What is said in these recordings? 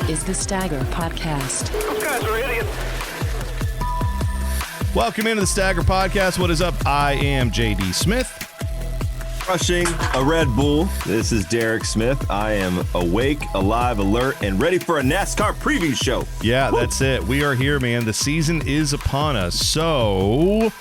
is the Stagger Podcast. Those guys are idiots. Welcome into the Stagger Podcast. What is up? I am JD Smith. Crushing a Red Bull. This is Derrick Smith. I am awake, alive, alert, and ready for a NASCAR preview show. Yeah, Woo! That's it. We are here, man. The season is upon us. So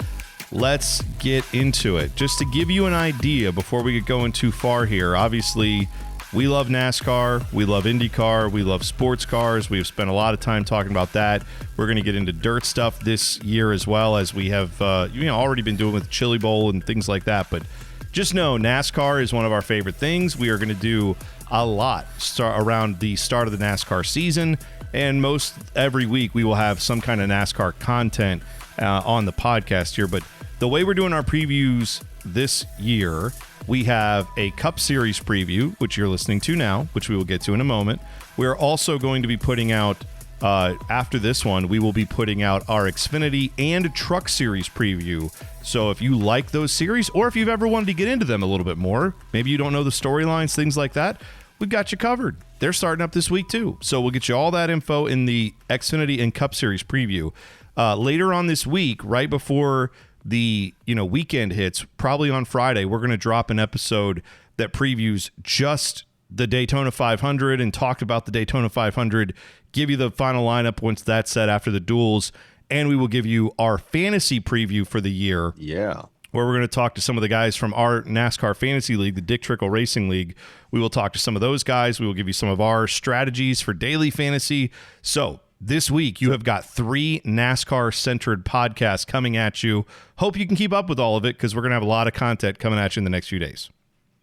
let's get into it. Just to give you an idea before we get going too far here, obviously, we love NASCAR, we love IndyCar, we love sports cars. We've spent a lot of time talking about that. We're going to get into dirt stuff this year as well, as we have already been doing with the Chili Bowl and things like that. But just know NASCAR is one of our favorite things. We are going to do a lot around the start of the NASCAR season, and most every week we will have some kind of NASCAR content on the podcast here. But the way we're doing our previews this year, we have a Cup Series preview, which you're listening to now, which we will get to in a moment. We're also going to be putting out, after this one, we will be putting out our Xfinity and Truck Series preview. So if you like those series, or if you've ever wanted to get into them a little bit more, maybe you don't know the storylines, things like that, we've got you covered. They're starting up this week too. So we'll get you all that info in the Xfinity and Cup Series preview. Later on this week, right before the weekend hits, probably on Friday, we're going to drop an episode that previews just the Daytona 500 and talk about the Daytona 500, give you the final lineup once that's set after the duels, and we will give you our fantasy preview for the year. Yeah. Where we're going to talk to some of the guys from our NASCAR Fantasy League, the Dick Trickle Racing League. We will talk to some of those guys. We will give you some of our strategies for daily fantasy. So this week, you have got 3 NASCAR-centered podcasts coming at you. Hope you can keep up with all of it, because we're going to have a lot of content coming at you in the next few days.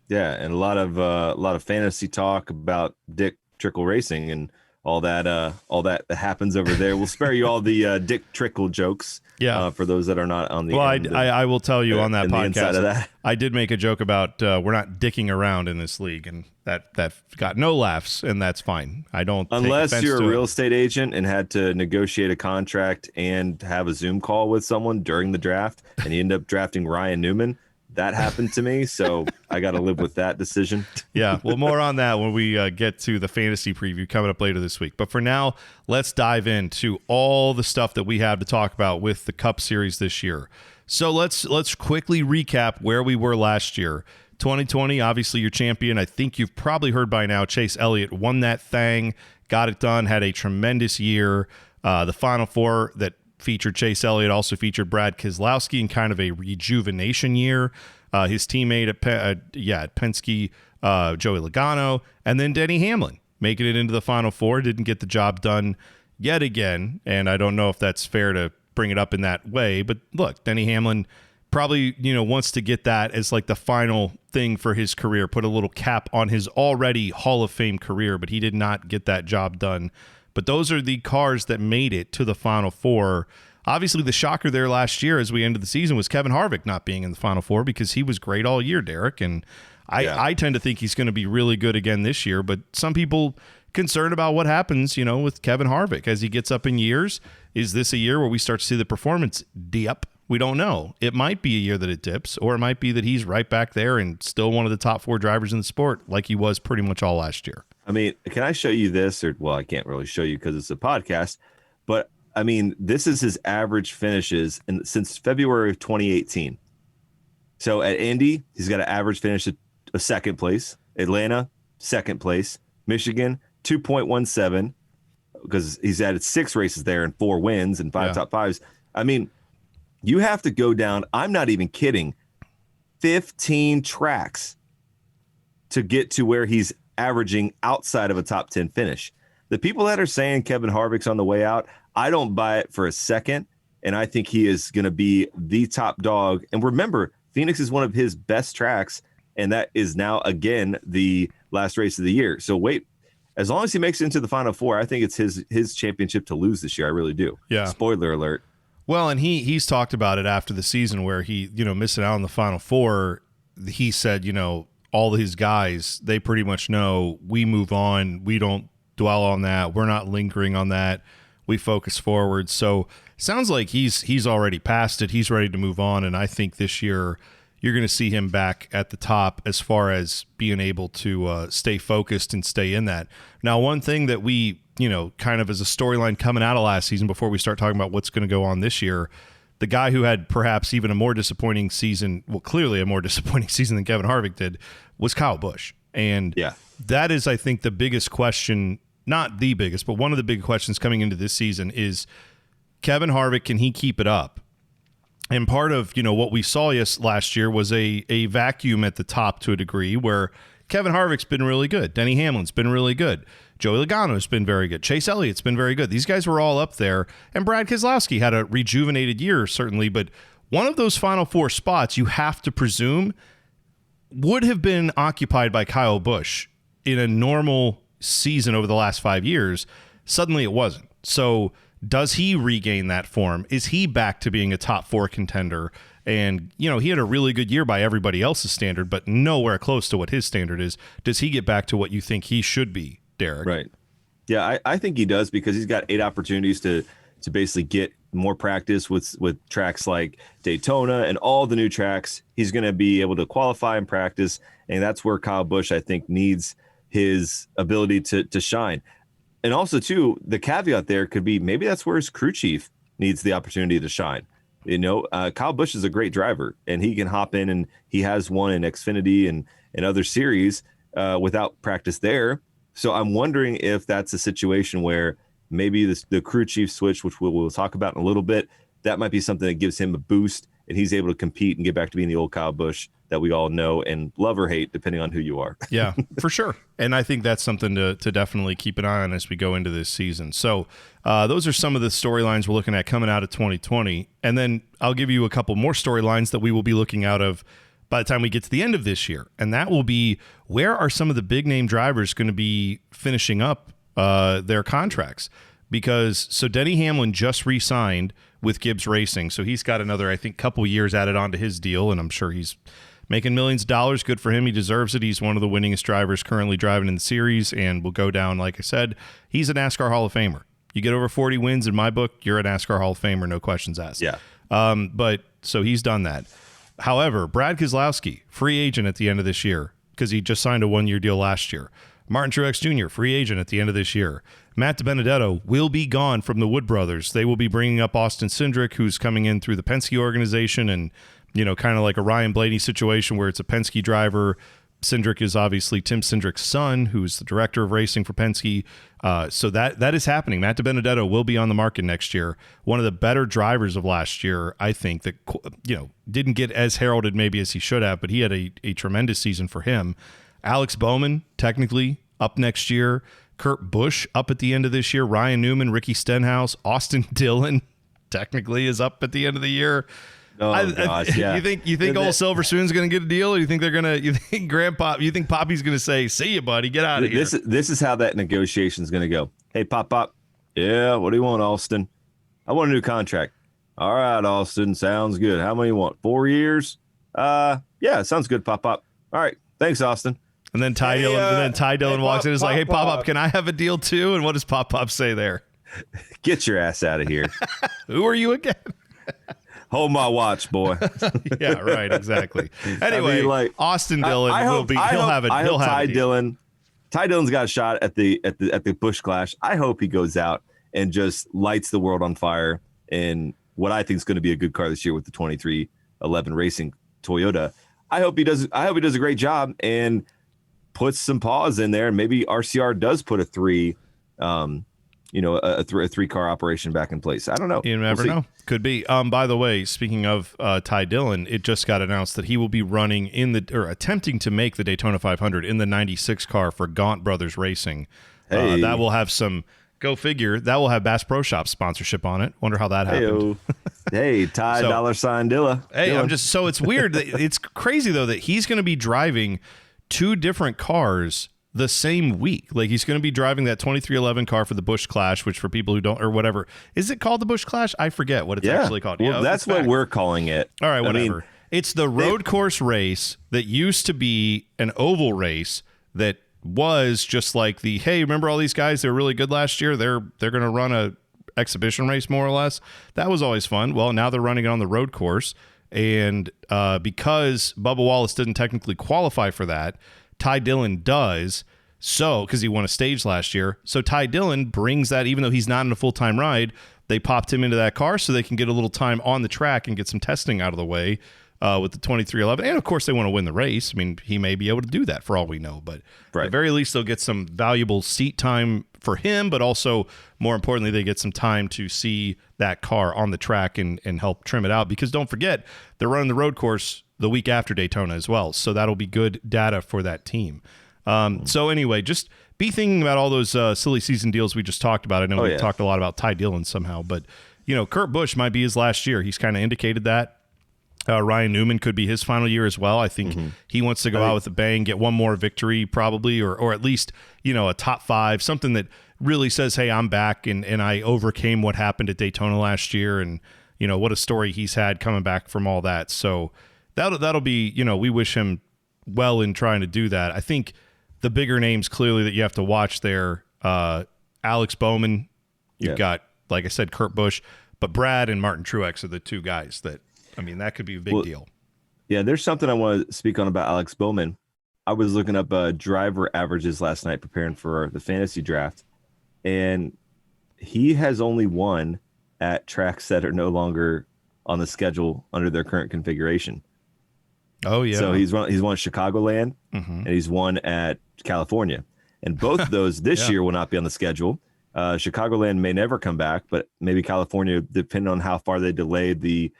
Yeah, and a lot of fantasy talk about Dick Trickle Racing and all that happens over there. We'll spare you all the Dick Trickle jokes. Yeah, for those that are not on the. Well, I will tell you on that podcast. Of that. I did make a joke about we're not dicking around in this league, and that got no laughs, and that's fine. I don't. Unless you're a real estate agent and had to negotiate a contract and have a Zoom call with someone during the draft, and you end up drafting Ryan Newman. That happened to me, so I got to live with that decision. Yeah, well, more on that when we get to the fantasy preview coming up later this week. But for now, let's dive into all the stuff that we have to talk about with the Cup Series this year. So let's quickly recap where we were last year. 2020, obviously your champion. I think you've probably heard by now, Chase Elliott won that thing, got it done, had a tremendous year. The Final Four that featured Chase Elliott also featured Brad Keselowski in kind of a rejuvenation year. His teammate at Penske, Joey Logano, and then Denny Hamlin making it into the Final Four. Didn't get the job done yet again, and I don't know if that's fair to bring it up in that way. But look, Denny Hamlin probably wants to get that as like the final thing for his career, put a little cap on his already Hall of Fame career, but he did not get that job done. But those are the cars that made it to the Final Four. Obviously, the shocker there last year as we ended the season was Kevin Harvick not being in the Final Four, because he was great all year, Derek. And I tend to think he's going to be really good again this year. But some people concerned about what happens, with Kevin Harvick as he gets up in years. Is this a year where we start to see the performance dip? We don't know. It might be a year that it dips, or it might be that he's right back there and still one of the top 4 drivers in the sport, like he was pretty much all last year. I mean, can I show you this? I can't really show you because it's a podcast, but I mean, this is his average finishes since February of 2018. So at Indy, he's got an average finish at a second place. Atlanta, second place. Michigan, 2.17, because he's added 6 races there and 4 wins and 5 top 5s. I mean, you have to go down, I'm not even kidding, 15 tracks to get to where he's averaging outside of a top 10 finish. The people that are saying Kevin Harvick's on the way out, I don't buy it for a second. And I think he is going to be the top dog. And remember, Phoenix is one of his best tracks. And that is now, again, the last race of the year. So wait, as long as he makes it into the Final Four, I think it's his championship to lose this year. I really do. Yeah. Spoiler alert. Well, and he's talked about it after the season where he, missing out on the Final Four. He said, all his guys, they pretty much know we move on. We don't dwell on that. We're not lingering on that. We focus forward. So sounds like he's already past it. He's ready to move on. And I think this year, you're going to see him back at the top as far as being able to stay focused and stay in that. Now, one thing that we, kind of as a storyline coming out of last season before we start talking about what's going to go on this year, the guy who had perhaps even a more disappointing season, well, clearly a more disappointing season than Kevin Harvick did, was Kyle Busch. And that is, I think, the biggest question, not the biggest, but one of the big questions coming into this season is Kevin Harvick, can he keep it up? And part of, what we saw last year was a vacuum at the top to a degree where Kevin Harvick's been really good. Denny Hamlin's been really good. Joey Logano's been very good. Chase Elliott's been very good. These guys were all up there. And Brad Keselowski had a rejuvenated year, certainly. But one of those final 4 spots, you have to presume, would have been occupied by Kyle Busch in a normal season over the last 5 years. Suddenly it wasn't. So does he regain that form? Is he back to being a top 4 contender? And, he had a really good year by everybody else's standard, but nowhere close to what his standard is. Does he get back to what you think he should be, Derek? Right. Yeah, I think he does, because he's got 8 opportunities to basically get more practice with tracks like Daytona and all the new tracks. He's going to be able to qualify and practice, and that's where Kyle Busch, I think, needs his ability to shine. And also, too, the caveat there could be maybe that's where his crew chief needs the opportunity to shine. Kyle Busch is a great driver, and he can hop in, and he has won in Xfinity and other series without practice there. So I'm wondering if that's a situation where maybe the crew chief switch, which we'll talk about in a little bit, that might be something that gives him a boost, and he's able to compete and get back to being the old Kyle Busch that we all know and love or hate, depending on who you are. Yeah, for sure. And I think that's something to definitely keep an eye on as we go into this season. So those are some of the storylines we're looking at coming out of 2020. And then I'll give you a couple more storylines that we will be looking out of by the time we get to the end of this year. And that will be, where are some of the big name drivers going to be finishing up their contracts? Because Denny Hamlin just re-signed with Gibbs Racing. So he's got another, I think, couple years added onto his deal. And I'm sure he's making millions of dollars. Good for him. He deserves it. He's one of the winningest drivers currently driving in the series and will go down, like I said, he's a NASCAR Hall of Famer. You get over 40 wins in my book, you're a NASCAR Hall of Famer, no questions asked. Yeah. But so he's done that. However, Brad Keselowski, free agent at the end of this year because he just signed a 1-year deal last year. Martin Truex Jr., free agent at the end of this year. Matt DiBenedetto will be gone from the Wood Brothers. They will be bringing up Austin Cindric, who's coming in through the Penske organization, and kind of like a Ryan Blaney situation where it's a Penske driver. Cindric is obviously Tim Cindric's son, who's the director of racing for Penske. So that is happening. Matt DiBenedetto will be on the market next year. One of the better drivers of last year, I think, that didn't get as heralded maybe as he should have, but he had a tremendous season for him. Alex Bowman, technically, up next year. Kurt Busch up at the end of this year. Ryan Newman, Ricky Stenhouse, Austin Dillon, technically is up at the end of the year. Oh, gosh, yeah. You think old Silver Spoon's going to get a deal, or you think you think Poppy's going to say, "See you, buddy, get out of here"? This is how that negotiation is going to go. Hey, Pop. Yeah, what do you want, Austin? I want a new contract. All right, Austin, sounds good. How many you want? 4 years? Yeah, sounds good, Pop. All right, thanks, Austin. And then Ty Dillon walks in and is like, "Hey, Pop, can I have a deal too?" And what does Pop say there? Get your ass out of here. Who are you again? Hold my watch, boy. Yeah, right, exactly. Anyway, Austin Dillon he'll have Ty Dillon. Ty Dillon's got a shot at the Busch Clash. I hope he goes out and just lights the world on fire in what I think is going to be a good car this year with the 2311 Racing Toyota. I hope he does a great job and puts some pause in there, and maybe RCR does put a 3-car operation back in place. I don't know. You never know. Could be. By the way, speaking of Ty Dillon, it just got announced that he will be running attempting to make the Daytona 500 in the 96 car for Gaunt Brothers Racing. Hey. That will have some, go figure, that will have Bass Pro Shop sponsorship on it. Wonder how that happened. Hey, Ty $Dilla. Hey, Dillon. So it's weird. It's crazy, though, that he's going to be driving 2 different cars the same week. Like, he's going to be driving that 2311 car for the Busch Clash, which for people who don't, or whatever, is it called the Busch Clash? I forget what it's actually called. Well, that's what we're calling it. All right, whatever. It's the road course race that used to be an oval race that was just like hey, remember all these guys? They were really good last year. They're going to run a exhibition race, more or less. That was always fun. Well, now they're running it on the road course. And because Bubba Wallace didn't technically qualify for that, Ty Dillon does. So, because he won a stage last year. So Ty Dillon brings that, even though he's not in a full-time ride, they popped him into that car so they can get a little time on the track and get some testing out of the way with the 2311. And, of course, they want to win the race. I mean, he may be able to do that for all we know. But at the very least, they'll get some valuable seat time for him, but also, more importantly, they get some time to see that car on the track and help trim it out. Because don't forget, they're running the road course the week after Daytona as well. So that'll be good data for that team. So anyway, just be thinking about all those silly season deals we just talked about. I know we talked a lot about Ty Dillon somehow, but, Kurt Busch might be his last year. He's kind of indicated that. Ryan Newman could be his final year as well. I think he wants to go out with a bang, get one more victory probably, or at least, a top 5, something that really says, hey, I'm back and I overcame what happened at Daytona last year. And, what a story he's had coming back from all that. So that'll be, we wish him well in trying to do that. I think the bigger names clearly that you have to watch there, Alex Bowman, you've got, like I said, Kurt Busch, but Brad and Martin Truex are the two guys that, that could be a big deal. Yeah, there's something I want to speak on about Alex Bowman. I was looking up driver averages last night preparing for the fantasy draft, and he has only won at tracks that are no longer on the schedule under their current configuration. Oh, yeah. So he's won Chicagoland, and he's won at California. And both of those this year will not be on the schedule. Chicagoland may never come back, but maybe California, depending on how far they delayed the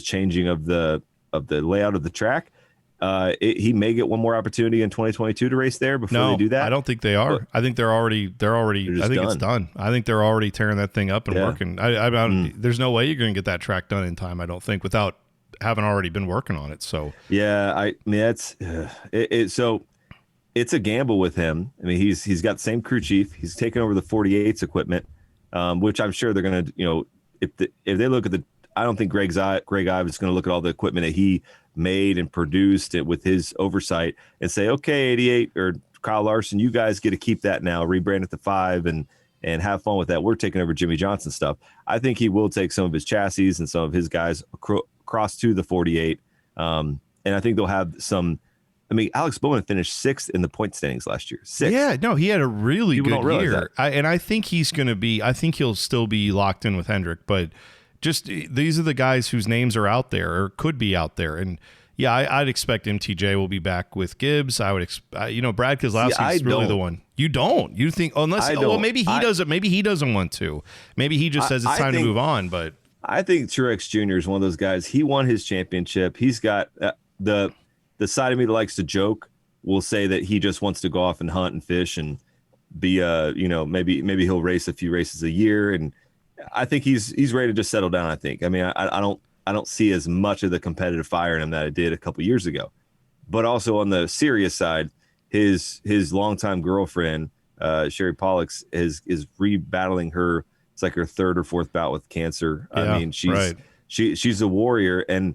changing of the layout of the track, he may get one more opportunity in 2022 to race there before they do that. I don't think they are. I think they're already I think it's done. I think they're already tearing that thing up and working. There's no way you're going to get that track done in time, I don't think, without having already been working on it. So that's so it's a gamble with him. I mean, he's got the same crew chief. He's taken over the 48's equipment, which I'm sure they're going to, if they look at I don't think Greg Ives is going to look at all the equipment that he made and produced it with his oversight and say, okay, 88 or Kyle Larson, you guys get to keep that now, rebrand it to 5 and have fun with that. We're taking over Jimmy Johnson stuff. I think he will take some of his chassis and some of his guys across to the 48. And I think they'll have some. I mean, Alex Bowman finished 6th in the point standings last year. 6th. Yeah, no, he had a really People good year. I think he's going to be. I think he'll still be locked in with Hendrick, but just these are the guys whose names are out there or could be out there. And yeah, I'd expect MTJ will be back with Gibbs. I would Brad Keselowski is really the one. You don't. You think unless maybe he doesn't. Maybe he doesn't want to. Maybe he just says it's time to move on. But I think Truex Jr. is one of those guys. He won his championship. He's got the side of me that likes to joke will say that he just wants to go off and hunt and fish and be maybe he'll race a few races a year, and I think he's ready to just settle down. I mean, I don't see as much of the competitive fire in him that I did a couple years ago. But also on the serious side, his longtime girlfriend Sherry Pollux is rebattling her. It's like her 3rd or 4th bout with cancer. Yeah, I mean, she's a warrior, and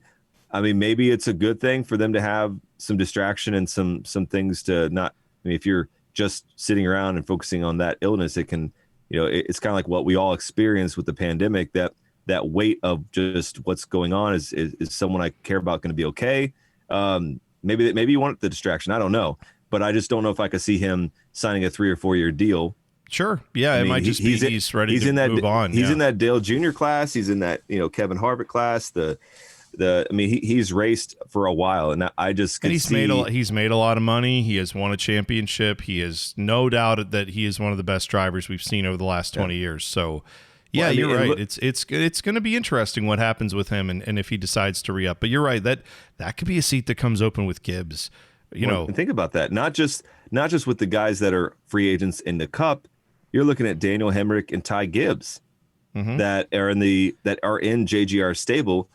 I mean, maybe it's a good thing for them to have some distraction and some things to not. I mean, if you're just sitting around and focusing on that illness, it can, it's kind of like what we all experienced with the pandemic. That weight of just what's going on is someone I care about going to be okay? Maybe you want the distraction. I don't know, but I just don't know if I could see him signing a 3 or 4 year deal. Sure. Yeah, it might just be he's ready to move on. He's in that Dale Jr. class. He's in that Kevin Harvick class. He's raced for a while, and I just he's made a lot of money. He has won a championship. He is no doubt that he is one of the best drivers we've seen over the last 20 years. So, yeah, you're right. It's going to be interesting what happens with him and if he decides to re-up. But you're right, that could be a seat that comes open with Gibbs. And think about that. Not just with the guys that are free agents in the Cup. You're looking at Daniel Hemrick and Ty Gibbs that are in JGR stable.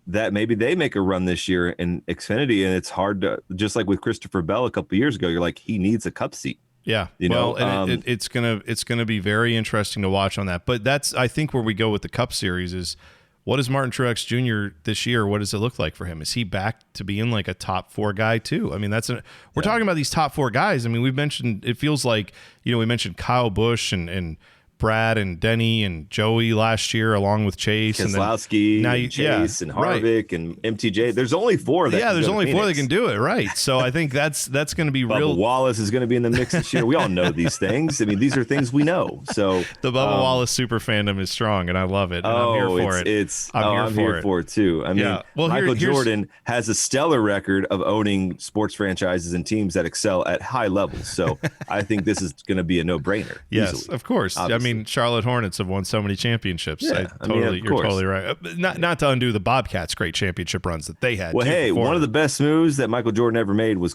That maybe they make a run this year in Xfinity, and it's hard to, just like with Christopher Bell a couple of years ago, you're like, he needs a Cup seat. Yeah, it's gonna be very interesting to watch on that. But that's, I think, where we go with the Cup Series is, what is Martin Truex Jr. this year? What does it look like for him? Is he back to being like a top 4 guy too? I mean, we're talking about these top 4 guys. I mean, we've mentioned, it feels like, we mentioned Kyle Busch and Brad and Denny and Joey last year, along with Chase Keselowski, and Chase and Harvick and MTJ. There's only 4 that there's only 4 that can do it, right? So I think that's going to be real. Bubba Wallace is going to be in the mix this year. We all know these things. I mean, these are things we know. So the Bubba Wallace super fandom is strong, and I love it. And I'm here for it. I'm here for it too. I mean, Michael Jordan has a stellar record of owning sports franchises and teams that excel at high levels. So I think this is going to be a no-brainer. Yes, easily, of course. obviously. I mean, Charlotte Hornets have won so many championships. Yeah, you're totally right. Not to undo the Bobcats' great championship runs that they had. Well, hey, one of the best moves that Michael Jordan ever made was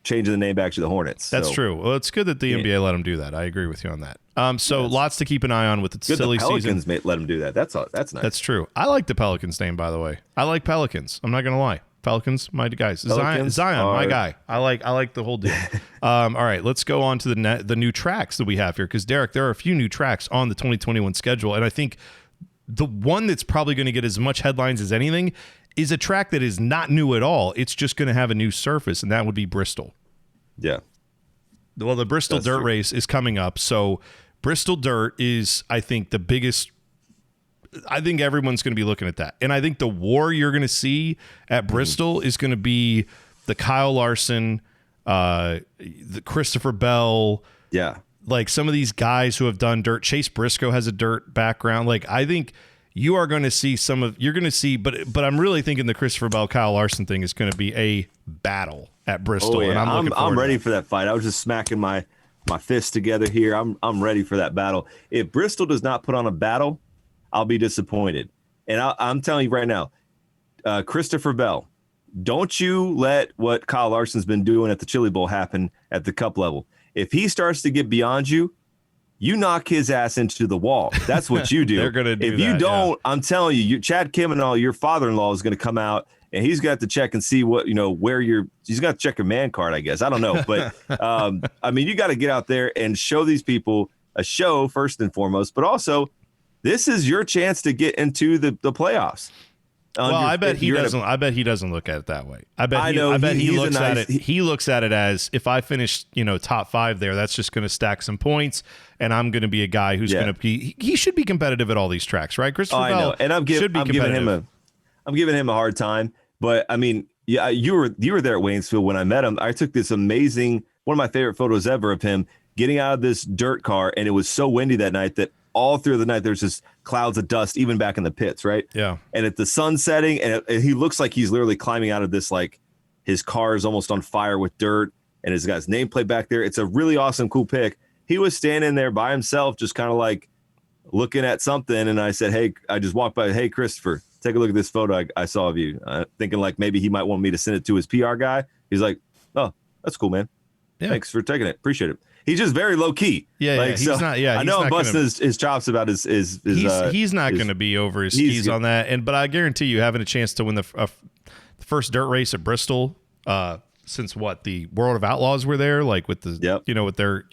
changing the name back to the Hornets. That's true. Well, it's good that the NBA let him do that. I agree with you on that. Lots to keep an eye on with the silly Pelicans season. let him do that. That's nice. That's true. I like the Pelicans name, by the way. I like Pelicans. I'm not going to lie. Pelicans, my guys. Zion, my guy. I like the whole deal. All right, let's go on to the new tracks that we have here, because Derek, there are a few new tracks on the 2021 schedule, and I think the one that's probably going to get as much headlines as anything is a track that is not new at all. It's just going to have a new surface, and that would be Bristol. Yeah. Well, the Bristol Dirt Race is coming up, so Bristol Dirt is, I think, the biggest. I think everyone's going to be looking at that. And I think the war you're going to see at Bristol is going to be the Kyle Larson, the Christopher Bell. Yeah. Like some of these guys who have done dirt. Chase Briscoe has a dirt background. Like, I think you are going to see but I'm really thinking the Christopher Bell, Kyle Larson thing is going to be a battle at Bristol. Oh, yeah. And I'm ready for that fight. I was just smacking my fists together here. I'm ready for that battle. If Bristol does not put on a battle, I'll be disappointed. And I'm telling you right now, Christopher Bell, don't you let what Kyle Larson's been doing at the Chili Bowl happen at the Cup level. If he starts to get beyond you, you knock his ass into the wall. That's what you do. They're gonna do if you that, don't, yeah. I'm telling you, Chad Kim and all, your father-in-law is going to come out and he's got to check and see what, he's got to check your man card, I guess. I don't know. But I mean, you got to get out there and show these people a show first and foremost, but also this is your chance to get into the playoffs. I bet he doesn't. I bet he doesn't look at it that way. I bet he looks at it. He looks at it as, if I finish, top 5 there, that's just going to stack some points, and I'm going to be a guy who's going to be. He should be competitive at all these tracks, right? Christopher Bell. I know, and I'm giving him a hard time. But I mean, yeah, you were there at Waynesville when I met him. I took this amazing, one of my favorite photos ever of him getting out of this dirt car, and it was so windy that night that all through the night there's just clouds of dust, even back in the pits, right? Yeah. And at the sun setting, and he looks like he's literally climbing out of this, like his car is almost on fire with dirt, and he's got his nameplate back there. It's a really awesome, cool pic. He was standing there by himself, just kind of like looking at something, and I said, hey, I just walked by, hey, Christopher, take a look at this photo I saw of you. Thinking like maybe he might want me to send it to his PR guy. He's like, oh, that's cool, man. Yeah. Thanks for taking it. Appreciate it. He's just very low key. He's not. Yeah, I know I'm busting his chops about his. He's not going to be over his skis on that. But I guarantee you, having a chance to win the first dirt race at Bristol since the World of Outlaws were there, like with the with their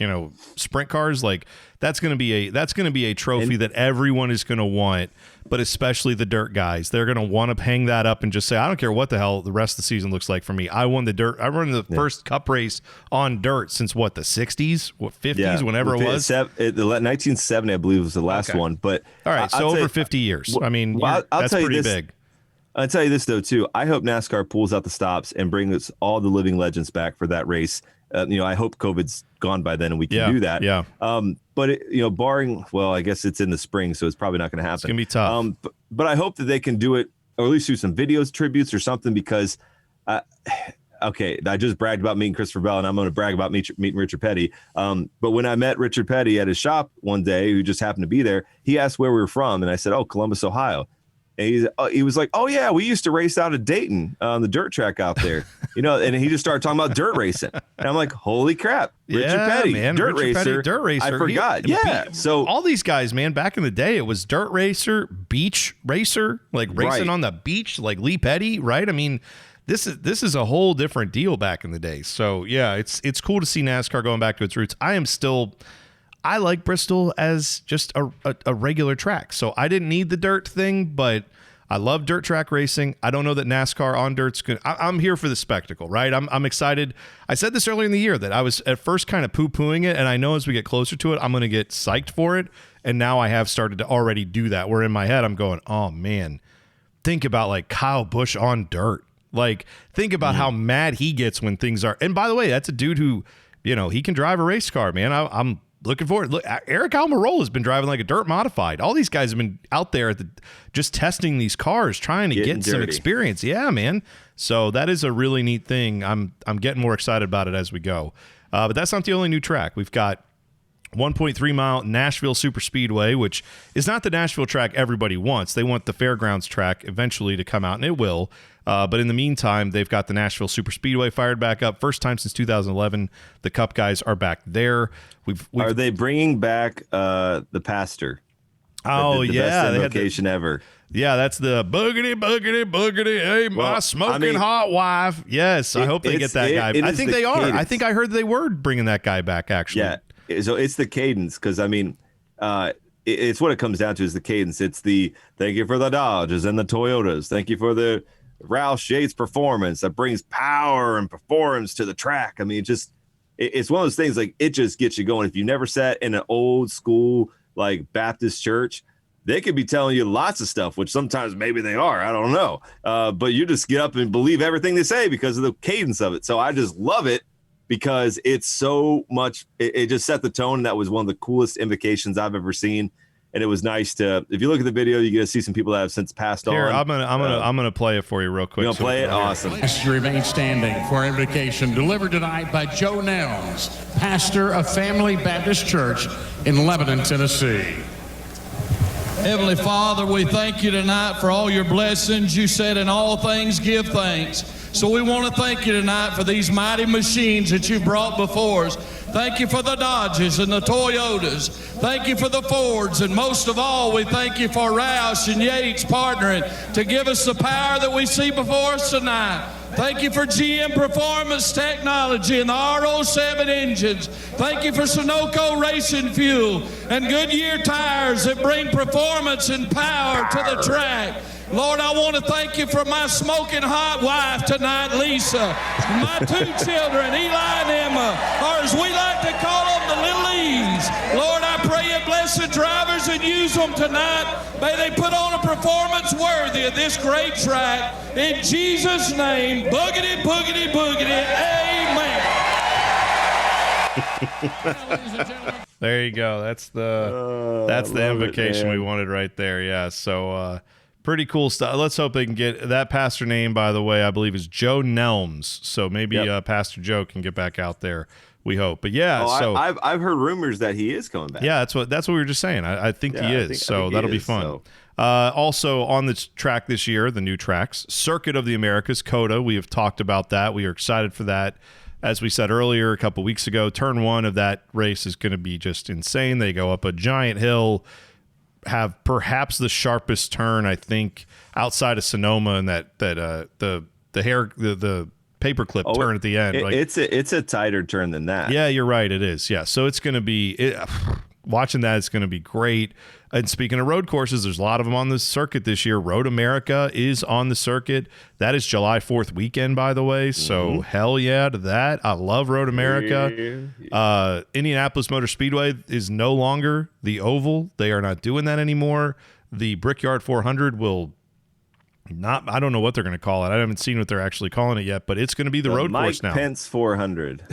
sprint cars, like that's going to be a trophy that everyone is going to want. But especially the dirt guys, they're going to want to hang that up and just say, I don't care what the hell the rest of the season looks like for me. I won the dirt. I run the first Cup race on dirt since the 60s, 50s, whenever it was. The 1970, I believe, was the last one. But all right, so over 50 years. I mean, that's pretty big. I'll tell you this, though, too. I hope NASCAR pulls out the stops and brings all the living legends back for that race. I hope COVID's gone by then and we can do that. Yeah. But barring, well, I guess it's in the spring, so it's probably not going to happen. It's going to be tough. But I hope that they can do it, or at least do some videos, tributes, or something, because, I just bragged about meeting Christopher Bell, and I'm going to brag about meeting Richard Petty. But when I met Richard Petty at his shop one day, who just happened to be there, he asked where we were from, and I said, Columbus, Ohio. And he was like, oh, yeah, we used to race out at Dayton on the dirt track out there, and he just started talking about dirt racing. And I'm like, holy crap, Richard Petty, man, dirt racer. I forgot. So all these guys, man, back in the day, it was dirt racer, beach racer, like racing on the beach, like Lee Petty, right? I mean, this is a whole different deal back in the day. So, yeah, it's cool to see NASCAR going back to its roots. I like Bristol as just a regular track. So I didn't need the dirt thing, but I love dirt track racing. I don't know that NASCAR on dirt's good. I'm here for the spectacle, right? I'm excited. I said this earlier in the year that I was at first kind of poo-pooing it, and I know as we get closer to it, I'm going to get psyched for it. And now I have started to already do that, where in my head I'm going, oh, man, think about like Kyle Busch on dirt. Like, think about how mad he gets when things are. And by the way, that's a dude who, you know, he can drive a race car, man. I'm looking forward. Look, Eric Almirola has been driving like a dirt modified. All these guys have been out there at just testing these cars, trying to get some experience. Yeah, man. So that is a really neat thing. I'm getting more excited about it as we go. But that's not the only new track. We've got 1.3 mile Nashville Super Speedway, which is not the Nashville track everybody wants. They want the Fairgrounds track eventually to come out, and it will. But in the meantime, they've got the Nashville Super Speedway fired back up. First time since 2011. The Cup guys are back there. Are they bringing back the Pastor? Oh, the yeah. Best invocation ever. Yeah, that's the boogity, boogity, boogity. Hey, my smoking hot wife. Yes, I hope they get that guy. I think they are. Cadence. I think I heard they were bringing that guy back, actually. Yeah. So it's the cadence, because I mean, it's what it comes down to is the cadence. It's the thank you for the Dodges and the Toyotas. Thank you for the Roush Yates performance that brings power and performance to the track. I mean, it's one of those things, like, it just gets you going. If you never sat in an old school like Baptist church, they could be telling you lots of stuff, which sometimes maybe they are. I don't know. But you just get up and believe everything they say because of the cadence of it. So I just love it, because it's so much. It just set the tone. That was one of the coolest invocations I've ever seen. And it was nice to, if you look at the video, you get to see some people that have since passed on. Here, I'm gonna play it for you real quick. You gonna play it? Awesome. Let's remain standing for invocation delivered tonight by Joe Nelms, pastor of Family Baptist Church in Lebanon, Tennessee. Heavenly Father, we thank you tonight for all your blessings. You said in all things give thanks. So we want to thank you tonight for these mighty machines that you brought before us. Thank you for the Dodges and the Toyotas. Thank you for the Fords. And most of all, we thank you for Roush and Yates partnering to give us the power that we see before us tonight. Thank you for GM Performance Technology and the R07 engines. Thank you for Sunoco Racing Fuel and Goodyear tires that bring performance and power to the track. Lord, I want to thank you for my smoking hot wife tonight, Lisa. My two children, Eli and Emma, or as we like to call them, the little E's. Lord, I pray you bless the drivers and use them tonight. May they put on a performance worthy of this great track. In Jesus' name, boogity, boogity, boogity, amen. There you go. That's the invocation we wanted right there. Yeah. So, pretty cool stuff. Let's hope they can get that pastor name, by the way, I believe is Joe Nelms. So maybe Pastor Joe can get back out there. We hope. But yeah, I've heard rumors that he is coming back. Yeah, that's what we were just saying. I think he is. I think that'll be fun. So. Also on the track this year, the new tracks, Circuit of the Americas, COTA. We have talked about that. We are excited for that. As we said earlier, a couple weeks ago, turn one of that race is going to be just insane. They go up a giant hill, have perhaps the sharpest turn, I think, outside of Sonoma, and the paperclip turn at the end. It's a tighter turn than that. Yeah, you're right. It is. Yeah. So it's going to be watching that. It's going to be great. And speaking of road courses, there's a lot of them on the circuit this year. Road America is on the circuit. That is July 4th weekend, by the way. So hell yeah to that. I love Road America. Indianapolis Motor Speedway is no longer the oval. They are not doing that anymore. The Brickyard 400 will not, I don't know what they're going to call it. I haven't seen what they're actually calling it yet, but it's going to be the road course now. Mike Pence 400.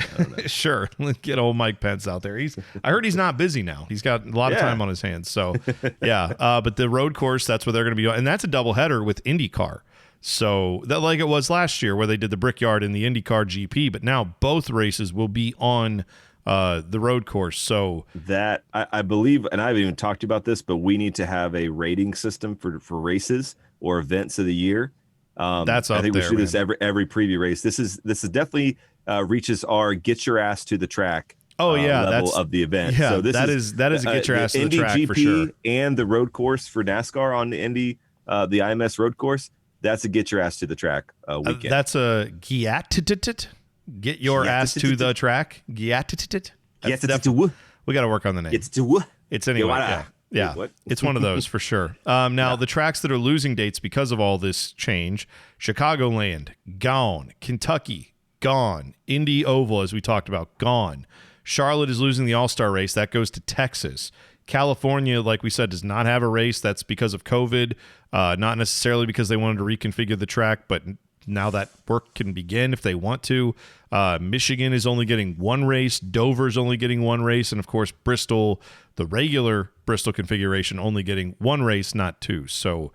Sure. Let's get old Mike Pence out there. I heard he's not busy now. He's got a lot of time on his hands. So yeah. But the road course, that's what they're going to be doing. And that's a doubleheader with IndyCar. So that, like it was last year where they did the Brickyard and the IndyCar GP, but now both races will be on the road course. So that I believe, and I haven't even talked about this, but we need to have a rating system for races or events of the year. That's up I think there, we should do this every preview race. This is definitely reaches our get your ass to the track. Level of the event. Yeah, so that is a get your ass to the track GP for sure. And the road course for NASCAR on the Indy, the IMS road course. That's a get your ass to the track weekend. That's a get your ass to the track. We got to work on the name. It's anyway. Yeah, what? It's one of those for sure. Now, the tracks that are losing dates because of all this change, Chicagoland, gone. Kentucky, gone. Indy Oval, as we talked about, gone. Charlotte is losing the All-Star race. That goes to Texas. California, like we said, does not have a race. That's because of COVID, not necessarily because they wanted to reconfigure the track, but now that work can begin if they want to. Michigan is only getting one race. Dover's only getting one race. And, of course, Bristol, the regular Bristol configuration, only getting one race, not two. So,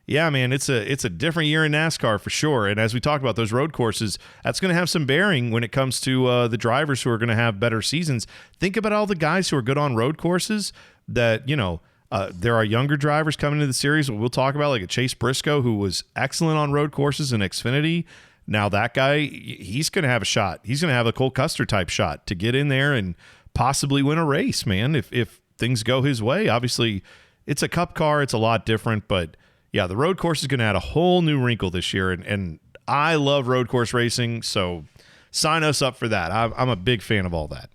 yeah, man, it's a different year in NASCAR for sure. And as we talked about, those road courses, that's going to have some bearing when it comes to the drivers who are going to have better seasons. Think about all the guys who are good on road courses that, there are younger drivers coming into the series. We'll talk about, like a Chase Briscoe, who was excellent on road courses in Xfinity. Now that guy, he's going to have a shot. He's going to have a Cole Custer type shot to get in there and possibly win a race, man, if things go his way. Obviously, it's a cup car. It's a lot different. But, yeah, the road course is going to add a whole new wrinkle this year. And I love road course racing, so sign us up for that. I'm a big fan of all that.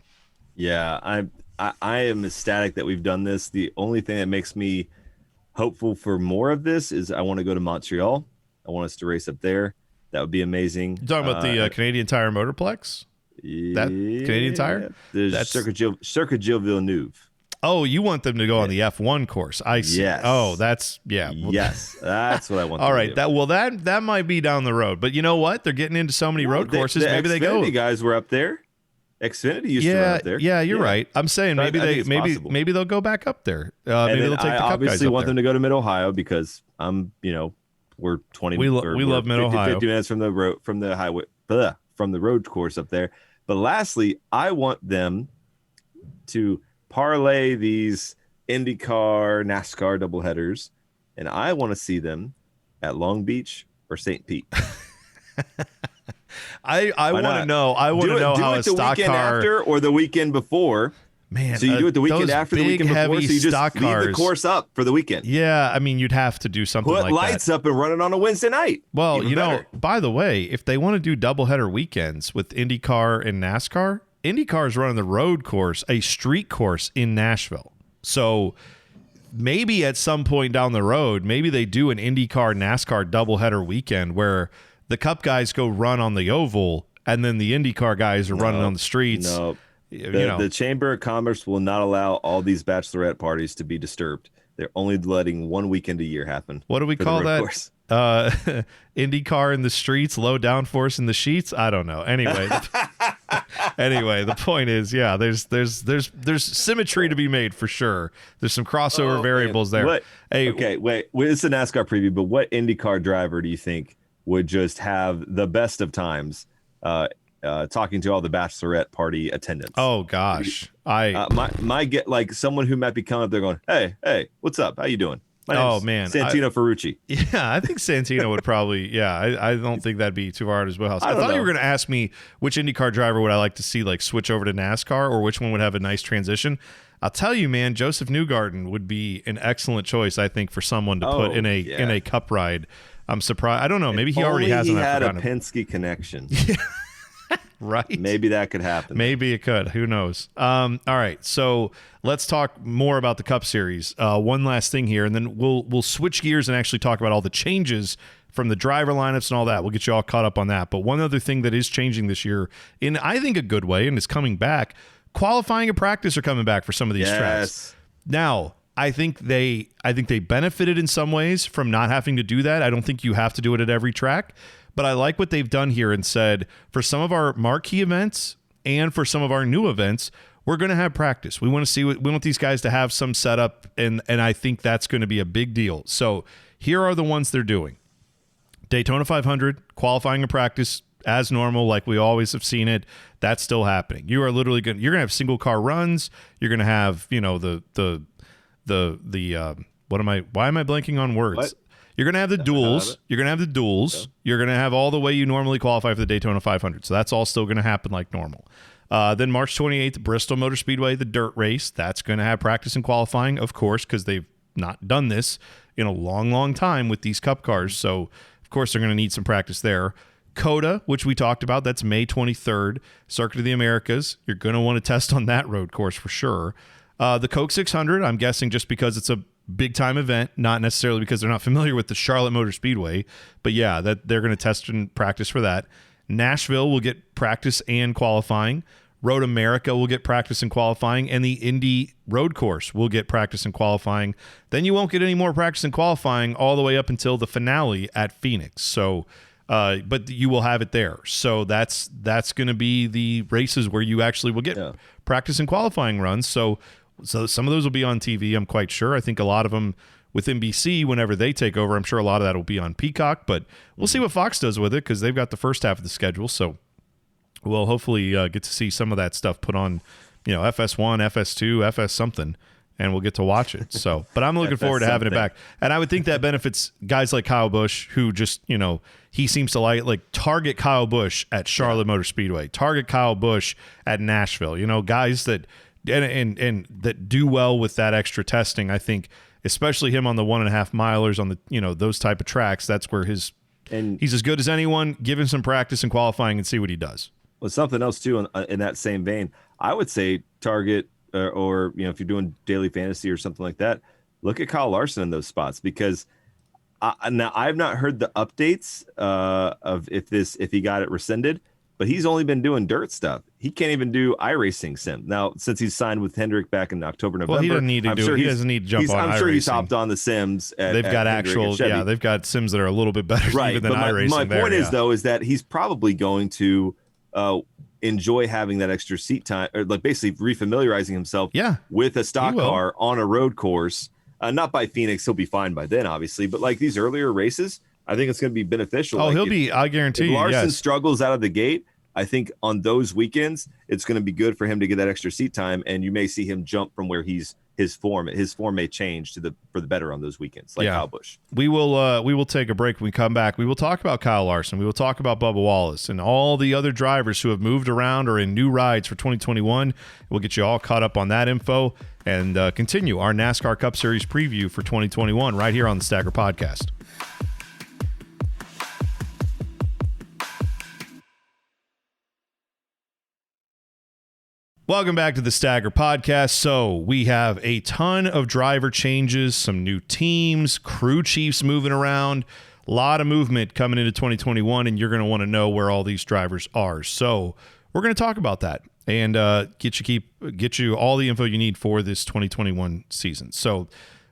Yeah, I am ecstatic that we've done this. The only thing that makes me hopeful for more of this is I want to go to Montreal. I want us to race up there. That would be amazing. You talking about the Canadian Tire Motorplex? That Canadian Tire? That's Circuit Gilles Villeneuve. Oh, you want them to go on the F1 course? I see. Yes. Oh, that's Yes, that's what I want. All right, to do. that might be down the road, but you know what? They're getting into so many road courses. Maybe they go. The guys were up there. Xfinity used to run up there. Yeah, you're right. I'm saying maybe maybe they'll go back up there. Maybe they'll take the Cup guys up there. I obviously want them to go to Mid Ohio because we're 20. We love Mid Ohio. 50 minutes from the road, from the highway, from the road course up there. But lastly, I want them to parlay these IndyCar, NASCAR doubleheaders, and I want to see them at Long Beach or St. Pete. I want to know. I want to know how a stock car, the weekend after or the weekend before. Man, so you do it the weekend after, the weekend before, so you just leave the course up for the weekend. Yeah, I mean, you'd have to do something like that. Put lights up and run it on a Wednesday night. Well, by the way, if they want to do doubleheader weekends with IndyCar and NASCAR, IndyCar is running the road course, a street course in Nashville. So maybe at some point down the road, maybe they do an IndyCar NASCAR doubleheader weekend where the Cup guys go run on the oval and then the IndyCar guys are running on the streets. No. The Chamber of Commerce will not allow all these bachelorette parties to be disturbed. They're only letting one weekend a year happen. What do we call that? IndyCar in the streets, low downforce in the sheets. I don't know. Anyway, the point is, yeah, there's symmetry to be made for sure. There's some crossover variables there. Okay, wait. It's a NASCAR preview, but what IndyCar driver do you think would just have the best of times? Talking to all the bachelorette party attendants. Oh gosh, my get like someone who might be coming up there going, hey, what's up? How you doing? My name's Santino Ferrucci. Yeah, I think Santino would probably. Yeah, I don't think that'd be too hard as well. I thought you were going to ask me which IndyCar driver would I like to see like switch over to NASCAR, or which one would have a nice transition. I'll tell you, man, Joseph Newgarden would be an excellent choice, I think, for someone to put in a Cup ride. I'm surprised. I don't know. Maybe he already has. He had a Penske connection. Right. Maybe that could happen. Maybe it could. Who knows? All right. So let's talk more about the Cup Series. One last thing here, and then we'll switch gears and actually talk about all the changes from the driver lineups and all that. We'll get you all caught up on that. But one other thing that is changing this year, in I think a good way, and is coming back, qualifying and practice are coming back for some of these tracks. Now, I think they benefited in some ways from not having to do that. I don't think you have to do it at every track. But I like what they've done here and said, for some of our marquee events and for some of our new events, we're going to have practice. We want to see we want these guys to have some setup, and I think that's going to be a big deal. So here are the ones they're doing. Daytona 500, qualifying and practice as normal, like we always have seen it. That's still happening. You are literally you're going to have single car runs. You're going to have, why am I blanking on words? What? You're going to have the duels. You're going to have the duels. You're going to have all the way you normally qualify for the Daytona 500. So that's all still going to happen like normal. Then March 28th, Bristol Motor Speedway, the dirt race. That's going to have practice and qualifying, of course, because they've not done this in a long, long time with these Cup cars. So, of course, they're going to need some practice there. COTA, which we talked about, that's May 23rd. Circuit of the Americas. You're going to want to test on that road course for sure. The Coke 600, I'm guessing just because it's a big-time event, not necessarily because they're not familiar with the Charlotte Motor Speedway. But, yeah, that they're going to test and practice for that. Nashville will get practice and qualifying. Road America will get practice and qualifying, and the Indy Road Course will get practice and qualifying. Then you won't get any more practice and qualifying all the way up until the finale at Phoenix. So, but you will have it there. So that's going to be the races where you actually will get practice and qualifying runs. So some of those will be on TV, I'm quite sure. I think a lot of them with NBC, whenever they take over, I'm sure a lot of that will be on Peacock. But we'll see what Fox does with it because they've got the first half of the schedule. So we'll hopefully get to see some of that stuff put on, FS1, FS2, FS something, and we'll get to watch it. So, but I'm looking forward to having it back. And I would think that benefits guys like Kyle Busch, who just, he seems to like target Kyle Busch at Charlotte Motor Speedway, target Kyle Busch at Nashville, guys that and that do well with that extra testing. I think, especially him on the 1.5 milers on the, those type of tracks, that's where he's as good as anyone. Give him some practice and qualifying and see what he does. Well, something else too in that same vein, I would say target or if you're doing daily fantasy or something like that, look at Kyle Larson in those spots because now I've not heard the updates of if he got it rescinded, but he's only been doing dirt stuff. He can't even do iRacing sim now since he's signed with Hendrick back in October, November. Well, he doesn't need to do it. He doesn't need to jump on I'm iRacing. sure he's hopped on the sims. They've got they've got sims that are a little bit better even than iRacing. My point is though is that he's probably going to enjoy having that extra seat time, or like basically refamiliarizing himself with a stock car on a road course. Not by Phoenix, he'll be fine by then, obviously, but like these earlier races, I think it's going to be beneficial. Oh, I guarantee you. If Larson struggles out of the gate, I think on those weekends, it's going to be good for him to get that extra seat time, and you may see him jump from where his form may change for the better on those weekends, like Kyle Busch. We will take a break. When we come back, we will talk about Kyle Larson. We will talk about Bubba Wallace and all the other drivers who have moved around or in new rides for 2021. We'll get you all caught up on that info and continue our NASCAR Cup Series preview for 2021 right here on the Stagger Podcast. Welcome back to the Stagger Podcast. So we have a ton of driver changes, some new teams, crew chiefs moving around, a lot of movement coming into 2021, and you're going to want to know where all these drivers are. So we're going to talk about that and get you all the info you need for this 2021 season. So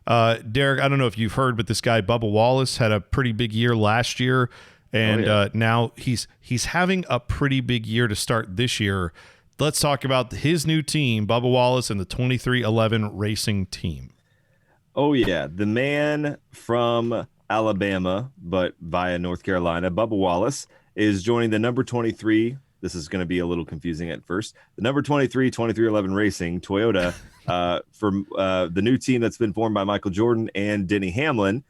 Derek, I don't know if you've heard, but this guy Bubba Wallace had a pretty big year last year, and now he's having a pretty big year to start this year. Let's talk about his new team, Bubba Wallace and the 2311 Racing Team. Oh, yeah. The man from Alabama, but via North Carolina, Bubba Wallace, is joining the number 23. This is going to be a little confusing at first. The number 2311 Racing, Toyota, for the new team that's been formed by Michael Jordan and Denny Hamlin.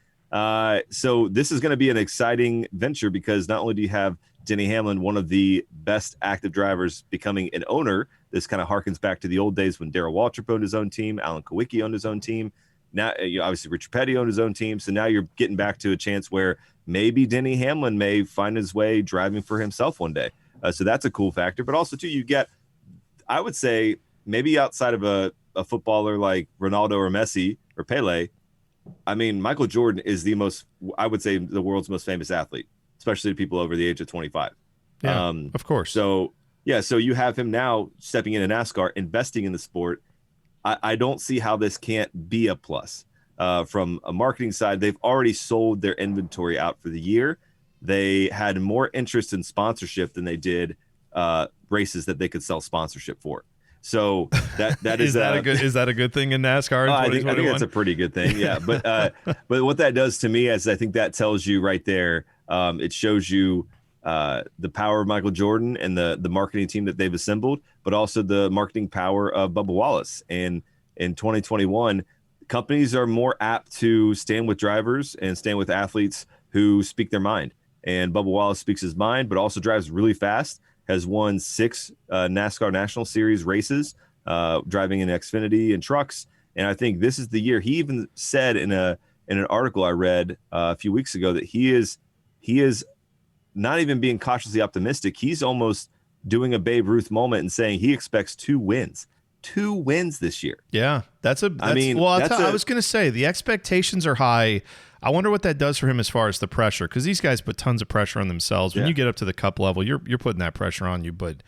So this is going to be an exciting venture because not only do you have Denny Hamlin, one of the best active drivers, becoming an owner. This kind of harkens back to the old days when Darrell Waltrip owned his own team, Alan Kawicki owned his own team. Now, obviously, Richard Petty owned his own team. So now you're getting back to a chance where maybe Denny Hamlin may find his way driving for himself one day. So that's a cool factor. But also, too, you get, I would say, maybe outside of a footballer like Ronaldo or Messi or Pele, I mean, Michael Jordan is the world's most famous athlete, especially to people over the age of 25. Yeah, of course. So you have him now stepping into NASCAR, investing in the sport. I don't see how this can't be a plus. From a marketing side, they've already sold their inventory out for the year. They had more interest in sponsorship than they did races that they could sell sponsorship for. So that is is that a good thing in NASCAR? I think that's a pretty good thing. Yeah, but what that does to me is I think that tells you right there. It shows you the power of Michael Jordan and the marketing team that they've assembled, but also the marketing power of Bubba Wallace. And in 2021, companies are more apt to stand with drivers and stand with athletes who speak their mind. And Bubba Wallace speaks his mind, but also drives really fast, has won 6 NASCAR National Series races, driving in Xfinity and trucks. And I think this is the year. He even said in an article I read a few weeks ago that he is not even being cautiously optimistic. He's almost doing a Babe Ruth moment and saying he expects 2 wins 2 wins this year. Yeah, I was going to say the expectations are high. I wonder what that does for him as far as the pressure, because these guys put tons of pressure on themselves. When you get up to the Cup level, you're putting that pressure on you. But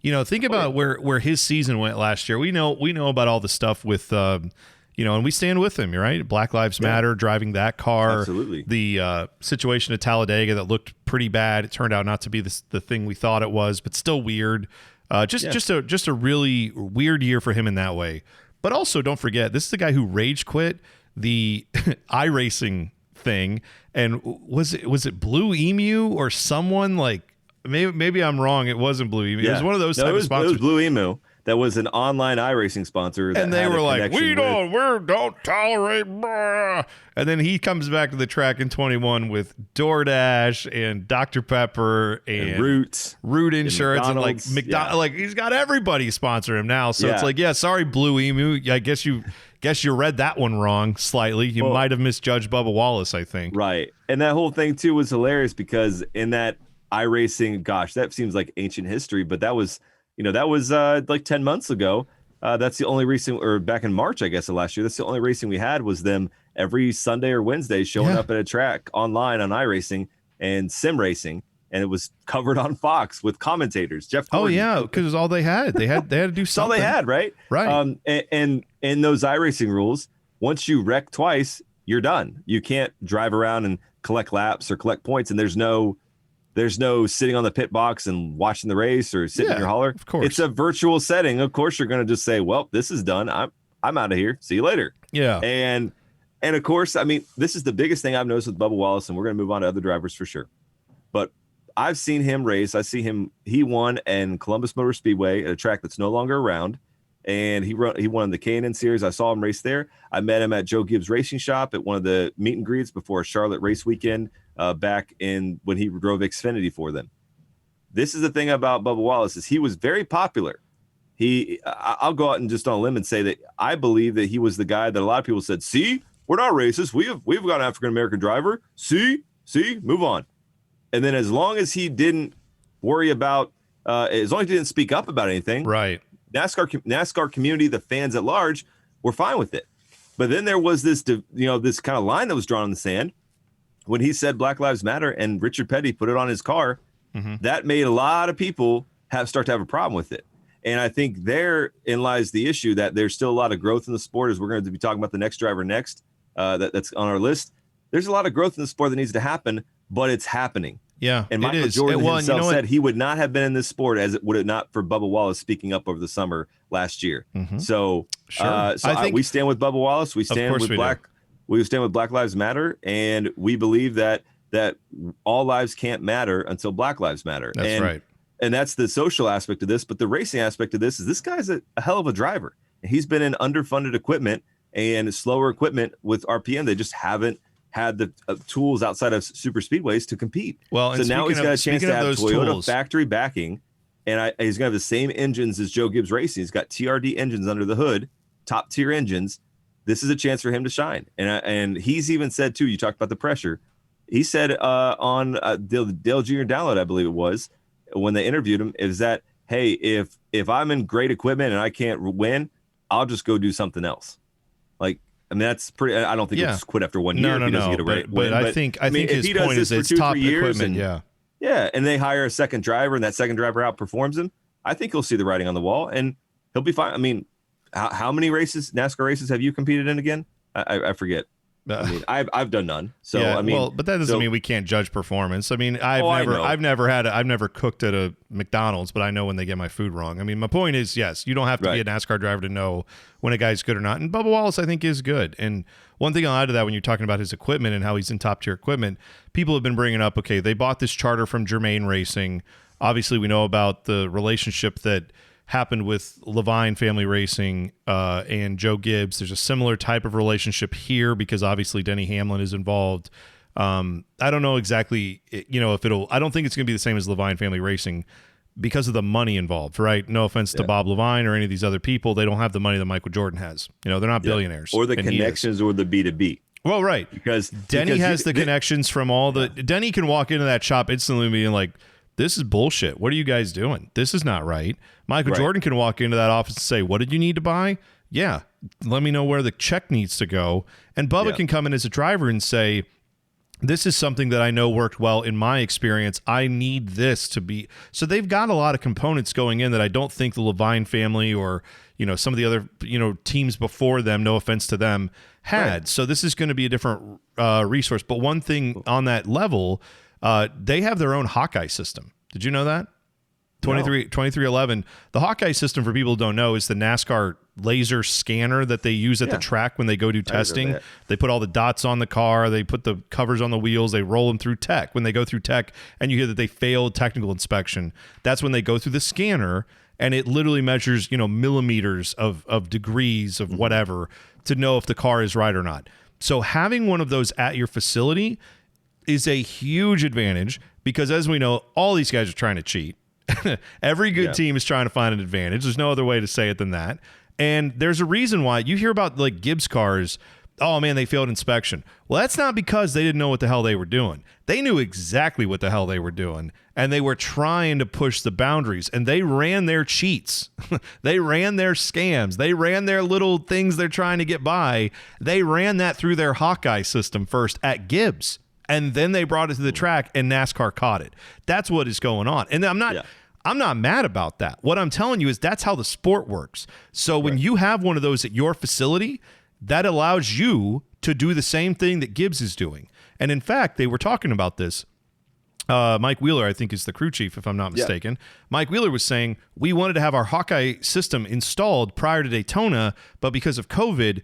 think about where his season went last year. We know about all the stuff with and we stand with him, right? Black Lives Matter, driving that car. Absolutely. The situation at Talladega that looked pretty bad. It turned out not to be the thing we thought it was, but still weird. Just a really weird year for him in that way. But also, don't forget, this is the guy who rage quit the iRacing thing, and was it Blue Emu or someone like maybe I'm wrong. It wasn't Blue Emu. It was one of those type of sponsors. It was Blue Emu. That was an online iRacing sponsor. And they were like, we don't tolerate. Blah. And then he comes back to the track in 21 with DoorDash and Dr. Pepper and Root Insurance and like McDonald's. Like he's got everybody sponsor him now. So it's like, sorry, Blue Emu. I guess you read that one wrong slightly. You might have misjudged Bubba Wallace, I think. Right. And that whole thing too was hilarious because in that iRacing, gosh, that seems like ancient history, but that was like 10 months ago. That's the only racing, or back in March, I guess, of last year. That's the only racing we had was them every Sunday or Wednesday showing up at a track online on iRacing and sim racing. And it was covered on Fox with commentators. Jeff Gordon. Oh, yeah, because it was all they had. They had to do something. all they had, right? Right. And in those iRacing rules, once you wreck twice, you're done. You can't drive around and collect laps or collect points, and there's no sitting on the pit box and watching the race or sitting in your hauler. Of course. It's a virtual setting. Of course, you're going to just say, well, this is done. I'm out of here. See you later. Yeah. And of course, I mean, this is the biggest thing I've noticed with Bubba Wallace, and we're going to move on to other drivers for sure. But I've seen him race. He won in Columbus Motor Speedway at a track that's no longer around. And he won the K&N Series. I saw him race there. I met him at Joe Gibbs Racing Shop at one of the meet and greets before Charlotte race weekend back in when he drove Xfinity for them. This is the thing about Bubba Wallace is he was very popular. I'll go out and just on a limb and say that I believe that he was the guy that a lot of people said, see, we're not racist. We've got an African-American driver. See, move on. And then as long as he didn't worry about, as long as he didn't speak up about anything, right? NASCAR community, the fans at large, were fine with it. But then there was this kind of line that was drawn in the sand when he said Black Lives Matter and Richard Petty put it on his car. Mm-hmm. That made a lot of people start to have a problem with it. And I think therein lies the issue that there's still a lot of growth in the sport, as we're going to be talking about the next driver next that's on our list. There's a lot of growth in the sport that needs to happen, but it's happening. Yeah, and Michael Jordan himself said he would not have been in this sport as it would it not for Bubba Wallace speaking up over the summer last year. Mm-hmm. So, we stand with Bubba Wallace. We stand with Black Lives Matter, and we believe that all lives can't matter until Black Lives Matter. That's right. And that's the social aspect of this. But the racing aspect of this is this guy's a hell of a driver. He's been in underfunded equipment and slower equipment with RPM. They just haven't had the tools outside of super speedways to compete. Well, so now he's got a chance to have Toyota tools. Factory backing, and he's going to have the same engines as Joe Gibbs Racing. He's got TRD engines under the hood, top tier engines. This is a chance for him to shine. And he's even said too. You talked about the pressure. He said on Dale Jr. Download, I believe it was, when they interviewed him, is that hey, if I'm in great equipment and I can't win, I'll just go do something else. Like. I mean, that's pretty. I don't think he'll just quit after 1 year if he doesn't get a rate. But I think his point is it's top equipment. Yeah, and they hire a second driver, and that second driver outperforms him. I think he'll see the writing on the wall, and he'll be fine. I mean, how many NASCAR races have you competed in again? I forget. I mean, I've done none. So I mean, but that doesn't mean we can't judge performance. I mean, I've never cooked at a McDonald's, but I know when they get my food wrong. I mean, my point is, yes, you don't have to be a NASCAR driver to know when a guy's good or not. And Bubba Wallace, I think, is good. And one thing I'll add to that, when you're talking about his equipment and how he's in top tier equipment, people have been bringing up, okay, they bought this charter from Germain Racing. Obviously, we know about the relationship that happened with Levine Family Racing and Joe Gibbs. There's a similar type of relationship here because obviously Denny Hamlin is involved. I don't know exactly, if I don't think it's going to be the same as Levine Family Racing because of the money involved, right? No offense to Bob Levine or any of these other people. They don't have the money that Michael Jordan has. They're not billionaires. Or the connections or the B2B. Well, right. Because Denny has the connections from all the... Denny can walk into that shop instantly being like, this is bullshit. What are you guys doing? This is not right. Michael Right. Jordan can walk into that office and say, what did you need to buy? Yeah, let me know where the check needs to go. And Bubba Yeah. can come in as a driver and say, this is something that I know worked well in my experience. I need this to be. So they've got a lot of components going in that I don't think the Levine family or, some of the other, teams before them, no offense to them, had. Right. So this is going to be a different resource. But one thing on that level, they have their own Hawkeye system. Did you know that? 2311. The Hawkeye system, for people who don't know, is the NASCAR laser scanner that they use at the track when they go do testing. that. They put all the dots on the car. They put the covers on the wheels. They roll them through tech. When they go through tech and you hear that they failed technical inspection, that's when they go through the scanner, and it literally measures, millimeters of degrees of whatever to know if the car is right or not. So having one of those at your facility is a huge advantage because, as we know, all these guys are trying to cheat. Every good team is trying to find an advantage. There's no other way to say it than that. And there's a reason why you hear about like Gibbs cars. Oh man, they failed inspection. Well, that's not because they didn't know what the hell they were doing. They knew exactly what the hell they were doing, and they were trying to push the boundaries, and they ran their cheats. They ran their scams. They ran their little things they're trying to get by. They ran that through their Hawkeye system first at Gibbs. And then they brought it to the track, and NASCAR caught it. That's what is going on. And I'm not mad about that. What I'm telling you is that's how the sport works. So when you have one of those at your facility, that allows you to do the same thing that Gibbs is doing. And in fact, they were talking about this. Mike Wheeler, I think, is the crew chief, if I'm not mistaken. Mike Wheeler was saying, we wanted to have our Hawkeye system installed prior to Daytona, but because of COVID,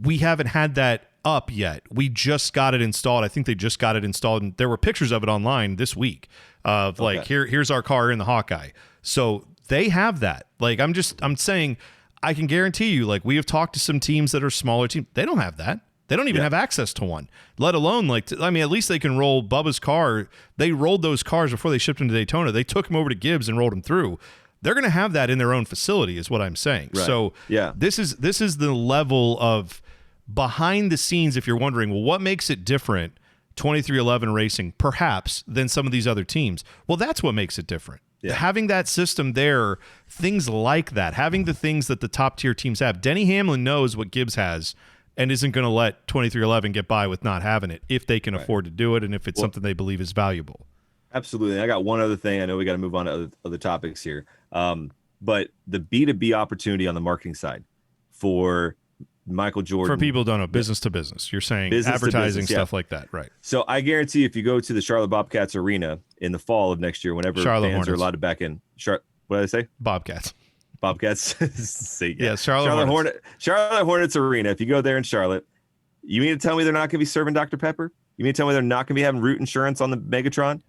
we haven't had that up yet. We just got it installed. I think they just got it installed, and there were pictures of it online this week of like, here's our car in the Hawkeye. So they have that. Like, I'm saying, I can guarantee you, like, we have talked to some teams that are smaller teams. They don't have that. They don't even have access to one, let alone at least they can roll Bubba's car. They rolled those cars before they shipped them to Daytona. They took them over to Gibbs and rolled them through. They're going to have that in their own facility is what I'm saying. Right. So this is the level of behind the scenes. If you're wondering, well, what makes it different, 2311 Racing, perhaps, than some of these other teams? Well, that's what makes it different. Yeah. Having that system there, things like that, having the things that the top tier teams have. Denny Hamlin knows what Gibbs has and isn't going to let 2311 get by with not having it if they can afford to do it and if it's something they believe is valuable. Absolutely. I got one other thing. I know we got to move on to other topics here. But the B2B opportunity on the marketing side for Michael Jordan. For people who don't know, business to business. You're saying Business to advertising, business, stuff like that, right? So I guarantee if you go to the Charlotte Bobcats Arena in the fall of next year, whenever Charlotte fans Hornets. are allowed to back in. What did I say? Bobcats. Bobcats. See, Yeah, Charlotte Hornets. Charlotte Hornets Arena. If you go there in Charlotte, you mean to tell me they're not going to be serving Dr. Pepper? You mean to tell me they're not going to be having root insurance on the Megatron?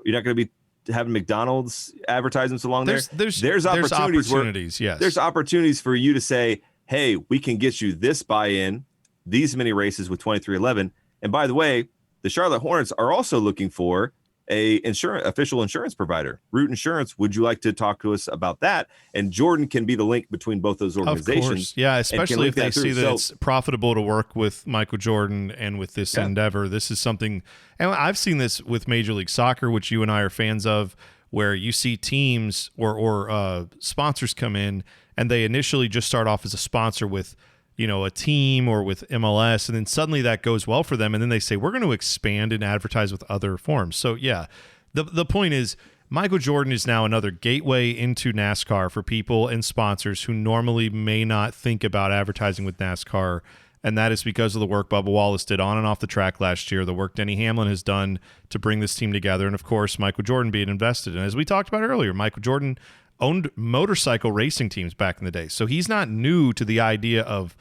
You're not going to be having McDonald's advertisements along there? There's opportunities. Yes. There's opportunities for you to say, hey, we can get you this buy-in, these many races with 2311. And by the way, the Charlotte Hornets are also looking for a official insurance provider, Root Insurance. Would you like to talk to us about that? And Jordan can be the link between both those organizations. Of course. Yeah, especially if they see that it's profitable to work with Michael Jordan and with this endeavor. This is something, and I've seen this with Major League Soccer, which you and I are fans of, where you see teams or sponsors come in and they initially just start off as a sponsor with, a team or with MLS, and then suddenly that goes well for them, and then they say, we're going to expand and advertise with other forms. So, yeah, the point is Michael Jordan is now another gateway into NASCAR for people and sponsors who normally may not think about advertising with NASCAR, and that is because of the work Bubba Wallace did on and off the track last year, the work Denny Hamlin has done to bring this team together, and, of course, Michael Jordan being invested. And as we talked about earlier, Michael Jordan owned motorcycle racing teams back in the day. So he's not new to the idea of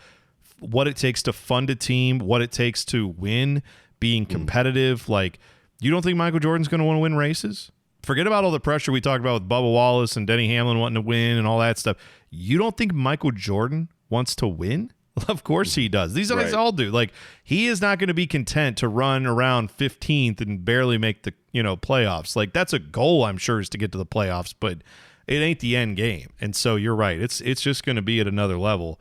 what it takes to fund a team, what it takes to win, being competitive. Like, you don't think Michael Jordan's going to want to win races? Forget about all the pressure we talked about with Bubba Wallace and Denny Hamlin wanting to win and all that stuff. You don't think Michael Jordan wants to win? Of course he does. These guys all do. Like, he is not going to be content to run around 15th and barely make the, playoffs. Like, that's a goal, I'm sure, is to get to the playoffs, but it ain't the end game. And so you're right. It's just going to be at another level.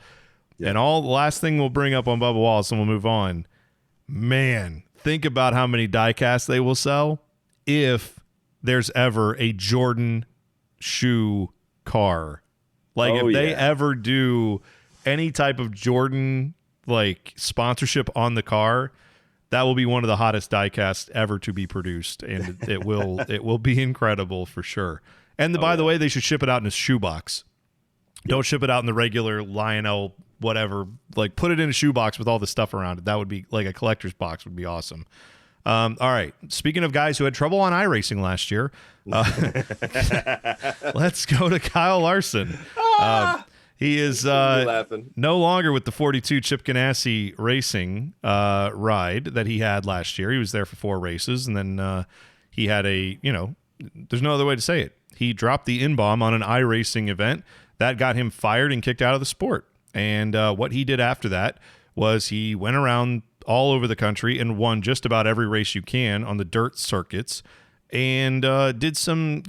Yeah. And the last thing we'll bring up on Bubba Wallace, and we'll move on. Man, think about how many die-casts they will sell if there's ever a Jordan shoe car. Like if they ever do any type of Jordan like sponsorship on the car, that will be one of the hottest diecasts ever to be produced, and it will be incredible for sure. And by the way, they should ship it out in a shoebox. Don't ship it out in the regular Lionel whatever. Like put it in a shoebox with all the stuff around it. That would be like a collector's box would be awesome. All right. Speaking of guys who had trouble on iRacing last year, let's go to Kyle Larson. He is no longer with the 42 Chip Ganassi Racing ride that he had last year. He was there for 4 races, and then he had there's no other way to say it. He dropped the N-bomb on an iRacing event. That got him fired and kicked out of the sport. And what he did after that was he went around all over the country and won just about every race you can on the dirt circuits, and did some,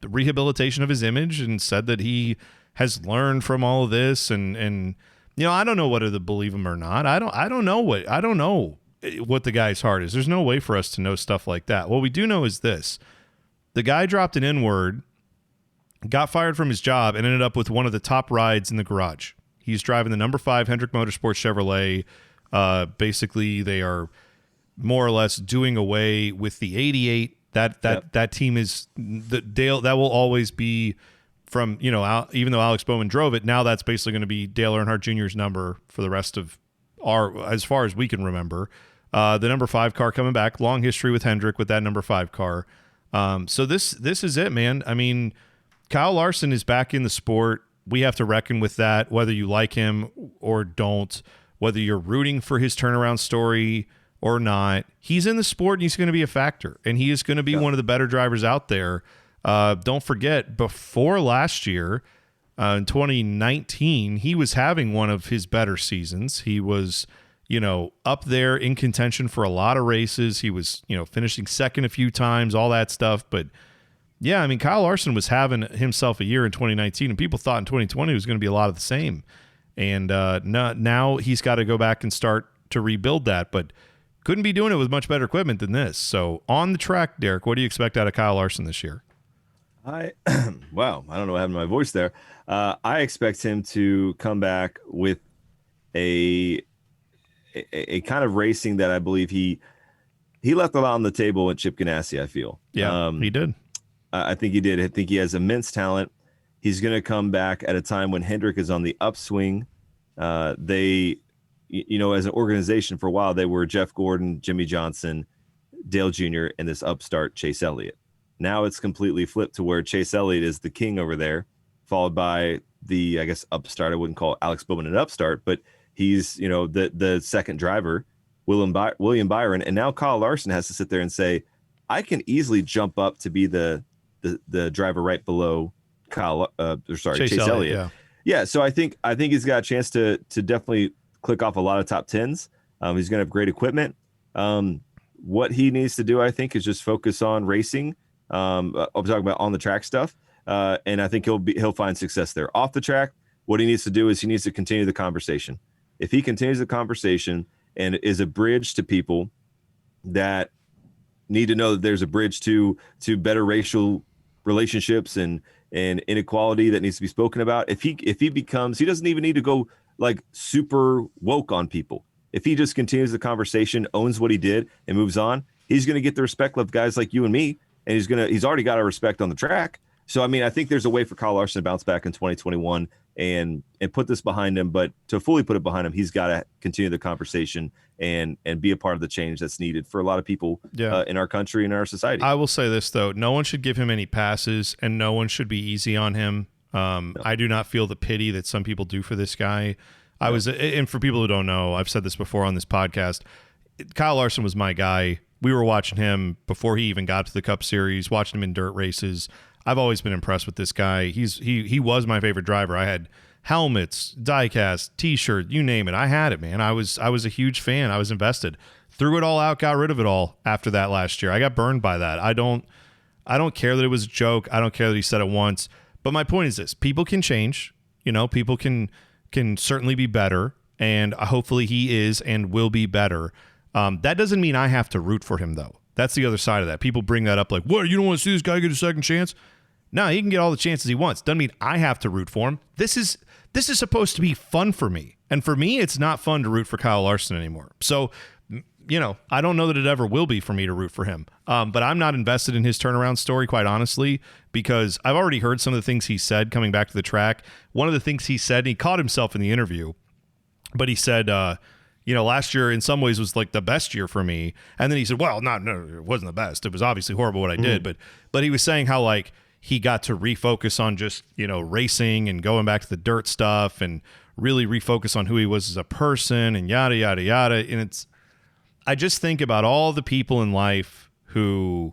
rehabilitation of his image, and said that he has learned from all of this. And I don't know whether to believe him or not. I don't know what the guy's heart is. There's no way for us to know stuff like that. What we do know is this: the guy dropped an N-word, got fired from his job, and ended up with one of the top rides in the garage. He's driving the number 5 Hendrick Motorsports Chevrolet. Basically, they are more or less doing away with the 88. That team is Dale. That will always be from, even though Alex Bowman drove it, now that's basically going to be Dale Earnhardt Jr.'s number for the rest of as far as we can remember. The number 5 car coming back, long history with Hendrick with that number 5 car. So this is it, man. I mean, Kyle Larson is back in the sport. We have to reckon with that, whether you like him or don't, whether you're rooting for his turnaround story or not. He's in the sport, and he's going to be a factor, and he is going to be one of the better drivers out there. Don't forget, before last year, in 2019, he was having one of his better seasons. He was, up there in contention for a lot of races. He was, finishing second a few times, all that stuff. But yeah, I mean, Kyle Larson was having himself a year in 2019, and people thought in 2020 it was going to be a lot of the same. And now he's got to go back and start to rebuild that, but couldn't be doing it with much better equipment than this. So on the track, Derek, what do you expect out of Kyle Larson this year? Wow, I don't know what happened to my voice there. I expect him to come back with a kind of racing that I believe he left a lot on the table at Chip Ganassi, I feel. Yeah, he did. I think he did. I think he has immense talent. He's going to come back at a time when Hendrick is on the upswing. They, as an organization for a while, they were Jeff Gordon, Jimmy Johnson, Dale Jr., and this upstart Chase Elliott. Now it's completely flipped to where Chase Elliott is the king over there, followed by the, I guess, upstart. I wouldn't call Alex Bowman an upstart, but he's, the second driver, William Byron. And now Kyle Larson has to sit there and say, I can easily jump up to be the driver right below Chase Elliott. Yeah. So I think he's got a chance to definitely click off a lot of top 10s. He's going to have great equipment. What he needs to do, I think, is just focus on racing. I'm talking about on the track stuff. And I think he'll find success there. Off the track, what he needs to do is he needs to continue the conversation. If he continues the conversation and is a bridge to people that need to know that there's a bridge to better racial relationships and inequality that needs to be spoken about. If he becomes, he doesn't even need to go like super woke on people. If he just continues the conversation, owns what he did, and moves on, he's going to get the respect of guys like you and me, and he's already got our respect on the track. So, I mean, I think there's a way for Kyle Larson to bounce back in 2021 and put this behind him. But to fully put it behind him, he's got to continue the conversation and be a part of the change that's needed for a lot of people in our country and our society. I will say this, though. No one should give him any passes, and no one should be easy on him. No. I do not feel the pity that some people do for this guy. And for people who don't know, I've said this before on this podcast, Kyle Larson was my guy. We were watching him before he even got to the Cup Series, watching him in dirt races. I've always been impressed with this guy. He was my favorite driver. I had helmets, diecast, T-shirt, you name it. I had it, man. I was a huge fan. I was invested. Threw it all out, got rid of it all after that last year. I got burned by that. I don't care that it was a joke. I don't care that he said it once. But my point is this: people can change. People can certainly be better, and hopefully he is and will be better. That doesn't mean I have to root for him, though. That's the other side of that. People bring that up like, what, you don't want to see this guy get a second chance? No, he can get all the chances he wants. Doesn't mean I have to root for him. This is supposed to be fun for me. And for me, it's not fun to root for Kyle Larson anymore. So, I don't know that it ever will be for me to root for him. But I'm not invested in his turnaround story, quite honestly, because I've already heard some of the things he said coming back to the track. One of the things he said, and he caught himself in the interview, but he said, last year in some ways was like the best year for me. And then he said, well, no, it wasn't the best. It was obviously horrible what I did. But he was saying how like he got to refocus on just, racing and going back to the dirt stuff and really refocus on who he was as a person and yada, yada, yada. And I just think about all the people in life who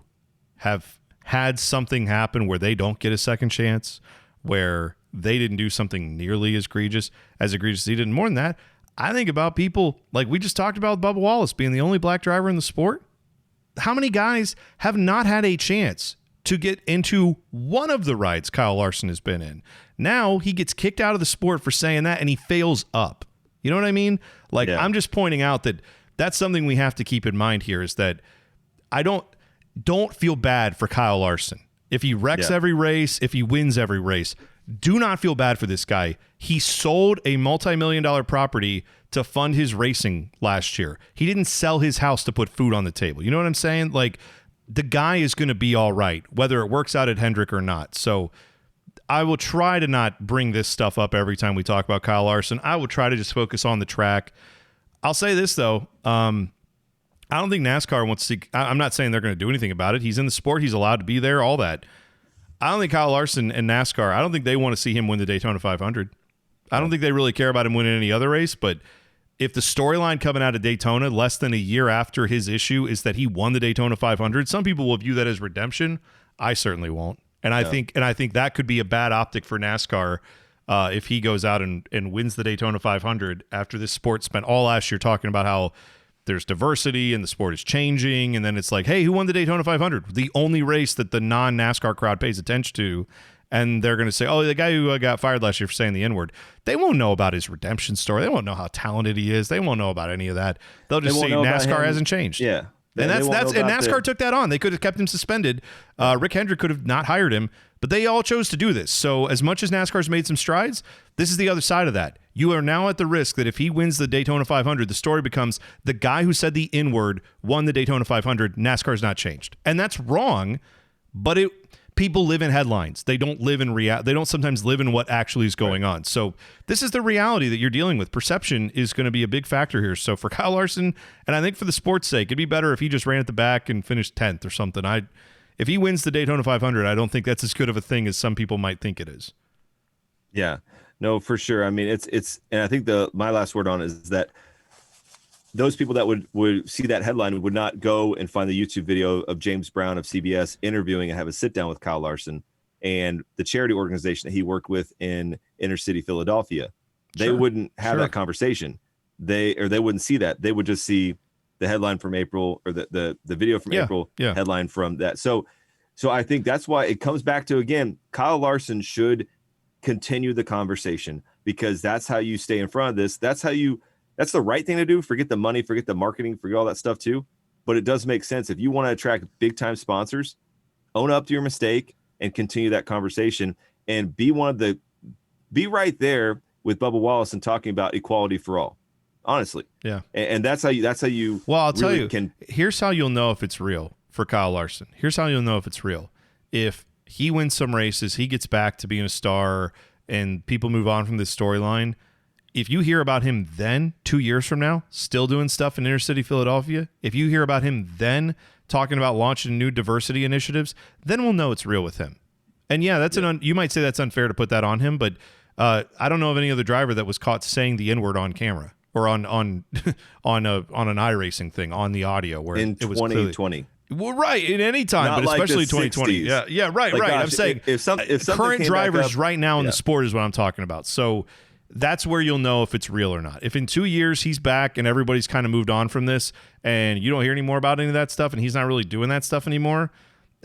have had something happen where they don't get a second chance, where they didn't do something nearly as egregious as he did. And more than that, I think about people like we just talked about Bubba Wallace being the only black driver in the sport. How many guys have not had a chance to get into one of the rides Kyle Larson has been in? Now he gets kicked out of the sport for saying that, and he fails up. You know what I mean? Like, I'm just pointing out that that's something we have to keep in mind here, is that I don't feel bad for Kyle Larson. If he wrecks every race, if he wins every race, do not feel bad for this guy. He sold a multi-million-dollar property to fund his racing last year. He didn't sell his house to put food on the table. You know what I'm saying? Like, the guy is going to be all right, whether it works out at Hendrick or not. So I will try to not bring this stuff up every time we talk about Kyle Larson. I will try to just focus on the track. I'll say this, though. I don't think NASCAR wants to see... I'm not saying they're going to do anything about it. He's in the sport. He's allowed to be there, all that. I don't think Kyle Larson and NASCAR, I don't think they want to see him win the Daytona 500. I don't think they really care about him winning any other race, but if the storyline coming out of Daytona less than a year after his issue is that he won the Daytona 500, some people will view that as redemption. I certainly won't. And I think that could be a bad optic for NASCAR if he goes out and wins the Daytona 500 after this sport spent all last year talking about how there's diversity and the sport is changing. And then it's like, hey, who won the Daytona 500? The only race that the non-NASCAR crowd pays attention to. And they're going to say, oh, the guy who got fired last year for saying the N-word. They won't know about his redemption story. They won't know how talented he is. They won't know about any of that. They'll just say NASCAR hasn't changed. Yeah. And NASCAR took that on. They could have kept him suspended. Rick Hendrick could have not hired him, but they all chose to do this. So as much as NASCAR's made some strides, this is the other side of that. You are now at the risk that if he wins the Daytona 500, the story becomes the guy who said the N-word won the Daytona 500. NASCAR's not changed. And that's wrong, but people live in headlines. They don't live in reality. They don't sometimes live in what actually is going on. So this is the reality that you're dealing with. Perception is going to be a big factor here. So for Kyle Larson, and I think for the sport's sake, it'd be better if he just ran at the back and finished 10th or something. If he wins the Daytona 500, I don't think that's as good of a thing as some people might think it is. Yeah, no, for sure. I mean, it's, and I think my last word on it is that those people that would see that headline would not go and find the YouTube video of James Brown of CBS interviewing and have a sit down with Kyle Larson and the charity organization that he worked with in inner city Philadelphia. They wouldn't have that conversation. They wouldn't see that. They would just see the headline from April, or the video from April headline from that. So I think that's why it comes back to, again, Kyle Larson should continue the conversation, because that's how you stay in front of this. That's the right thing to do. Forget the money, forget the marketing, forget all that stuff too. But it does make sense. If you want to attract big time sponsors, own up to your mistake and continue that conversation, and be right there with Bubba Wallace and talking about equality for all. Honestly. Yeah. And that's how you, well, I'll tell you, here's how you'll know if it's real for Kyle Larson. Here's how you'll know if it's real. If he wins some races, he gets back to being a star, and people move on from this storyline. If you hear about him then, 2 years from now, still doing stuff in inner city Philadelphia, if you hear about him then talking about launching new diversity initiatives, then we'll know it's real with him. And yeah, you might say that's unfair to put that on him, but I don't know of any other driver that was caught saying the N-word on camera or on an iRacing thing on the audio where in it was 2020. Well, right, in any time, Not but like especially the 2020. 60s. Yeah, right. Like, gosh, I'm saying if something current came drivers back up, right now in the sport is what I'm talking about. So that's where you'll know if it's real or not. If in 2 years he's back and everybody's kind of moved on from this and you don't hear any more about any of that stuff and he's not really doing that stuff anymore,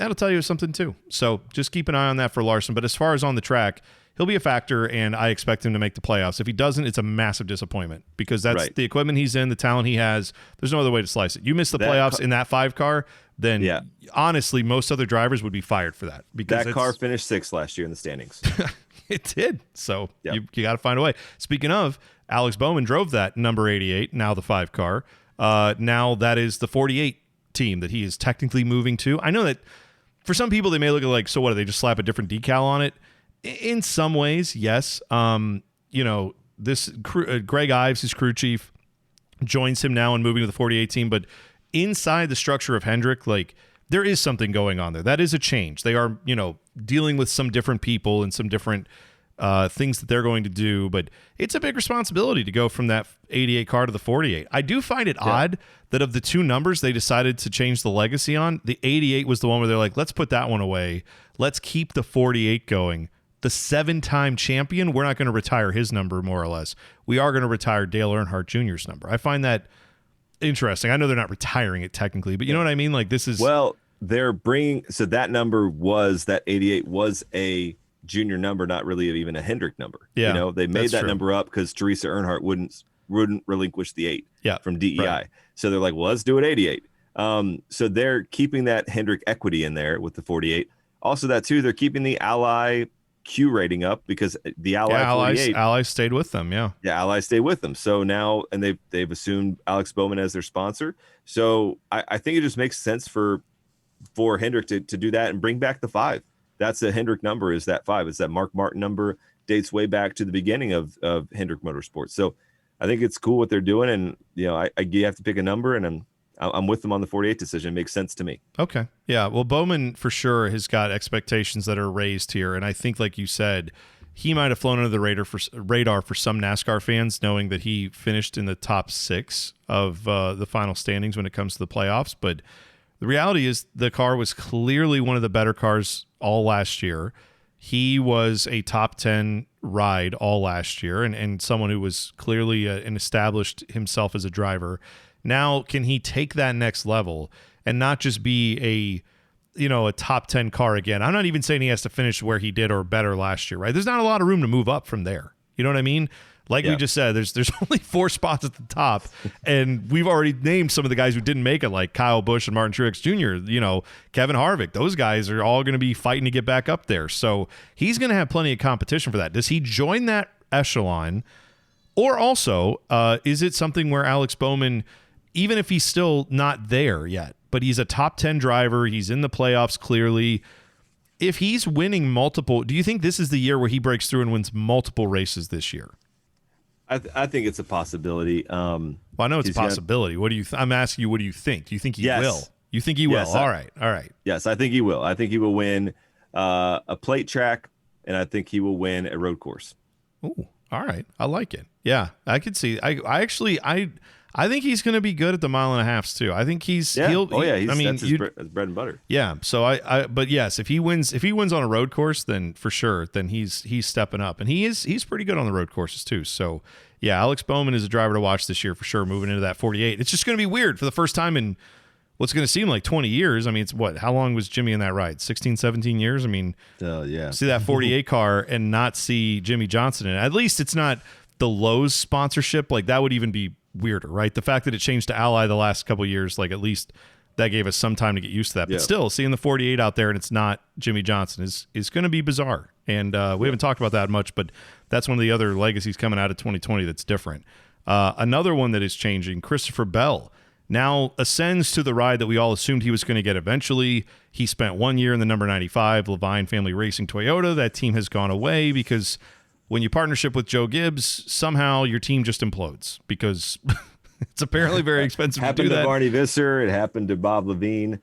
that'll tell you something too. So just keep an eye on that for Larson. But as far as on the track, he'll be a factor, and I expect him to make the playoffs. If he doesn't, it's a massive disappointment because that's the equipment he's in, the talent he has. There's no other way to slice it. You miss the playoffs in that 5 car, then honestly, most other drivers would be fired for that. Because that car finished 6th last year in the standings. It did. So you got to find a way. Speaking of, Alex Bowman drove that number 88, now the 5 car. Now that is the 48 team that he is technically moving to. I know that for some people, they may look at like, so what, do they just slap a different decal on it? In some ways, yes. This Greg Ives, his crew chief, joins him now and moving to the 48 team. But inside the structure of Hendrick, like there is something going on there. That is a change. They are, dealing with some different people and some different things that they're going to do. But it's a big responsibility to go from that 88 car to the 48. I do find it odd that of the 2 numbers they decided to change the legacy on, the 88 was the one where they're like, let's put that one away. Let's keep the 48 going. The 7-time champion, we're not going to retire his number, more or less. We are going to retire Dale Earnhardt Jr.'s number. I find that interesting. I know they're not retiring it technically, but you know what I mean? Like this is... Well, they're bringing... So that number that 88 was a junior number, not really even a Hendrick number. Yeah, they made that number up because Teresa Earnhardt wouldn't relinquish the 8 from DEI. Right. So they're like, well, let's do it 88. So they're keeping that Hendrick equity in there with the 48. Also that too, they're keeping the Ally Q rating up because the Allies stayed with them. Allies stayed with them. So now, and they've assumed Alex Bowman as their sponsor. So I think it just makes sense for Hendrick to do that and bring back the 5. That's the Hendrick number, is that 5. It's that Mark Martin number, dates way back to the beginning of Hendrick Motorsports. So I think it's cool what they're doing. And, you have to pick a number, and I'm with them on the 48 decision. It makes sense to me. Okay. Yeah. Well, Bowman for sure has got expectations that are raised here. And I think, like you said, he might have flown under the radar for some NASCAR fans, knowing that he finished in the top 6 of the final standings when it comes to the playoffs. But the reality is the car was clearly one of the better cars all last year. He was a top 10 ride all last year and someone who was clearly and established himself as a driver. Now, can he take that next level and not just be a top 10 car again? I'm not even saying he has to finish where he did or better last year, right? There's not a lot of room to move up from there. You know what I mean? Like we just said, there's only 4 spots at the top, and we've already named some of the guys who didn't make it, like Kyle Busch and Martin Truex Jr., Kevin Harvick. Those guys are all going to be fighting to get back up there. So he's going to have plenty of competition for that. Does he join that echelon? Or also, is it something where Alex Bowman, even if he's still not there yet, but he's a top 10 driver, he's in the playoffs clearly, if he's winning multiple, do you think this is the year where he breaks through and wins multiple races this year? I think it's a possibility. Well, I know it's a possibility. What do you? I'm asking you. What do you think? Do you think he will? You think he will? All right. Yes, I think he will. I think he will win a plate track, and I think he will win a road course. Ooh, all right. I like it. Yeah, I could see. I think he's going to be good at the 1.5 miles too. I think he's. Yeah. That's his bread and butter. Yeah. So but yes, if he wins on a road course, then for sure, then he's stepping up, and he's pretty good on the road courses too. So yeah, Alex Bowman is a driver to watch this year for sure. Moving into that 48, it's just going to be weird for the first time in what's going to seem like 20 years. I mean, it's what? How long was Jimmy in that ride? 16, 17 years. I mean, see that 48 car and not see Jimmy Johnson in it. At least it's not the Lowe's sponsorship. Like that would even be weirder, right? The fact that it changed to Ally the last couple of years, like at least that gave us some time to get used to that. But still, seeing the 48 out there and it's not Jimmy Johnson is going to be bizarre. And we haven't talked about that much, but that's one of the other legacies coming out of 2020 that's different. Another one that is changing, Christopher Bell now ascends to the ride that we all assumed he was going to get eventually. He spent 1 year in the number 95 Levine Family Racing Toyota. That team has gone away because when you partnership with Joe Gibbs, somehow your team just implodes because it's apparently very expensive to do that. Happened to Barney Visser. It happened to Bob Levine.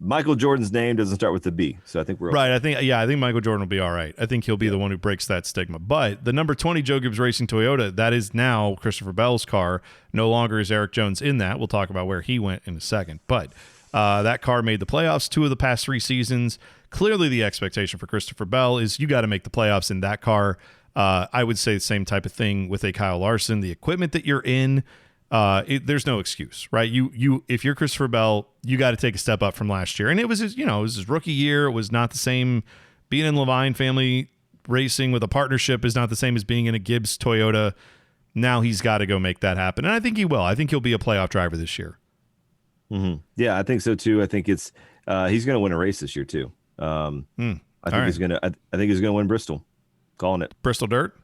Michael Jordan's name doesn't start with a B, so I think we're right. Okay. I think Michael Jordan will be all right. I think he'll be the one who breaks that stigma. But the number 20 Joe Gibbs Racing Toyota, that is now Christopher Bell's car. No longer is Eric Jones in that. We'll talk about where he went in a second. But that car made the playoffs 2 of the past 3 seasons. Clearly, the expectation for Christopher Bell is you got to make the playoffs in that car. I would say the same type of thing with a Kyle Larson. The equipment that you're in, there's no excuse, right? If you're Christopher Bell, you got to take a step up from last year. And it was his rookie year. It was not the same. Being in Levine family racing with a partnership is not the same as being in a Gibbs Toyota. Now he's got to go make that happen. And I think he will. I think he'll be a playoff driver this year. Mm-hmm. Yeah, I think so too. I think it's he's going to win a race this year too. I think he's going to win Bristol. Calling it. Bristol Dirt?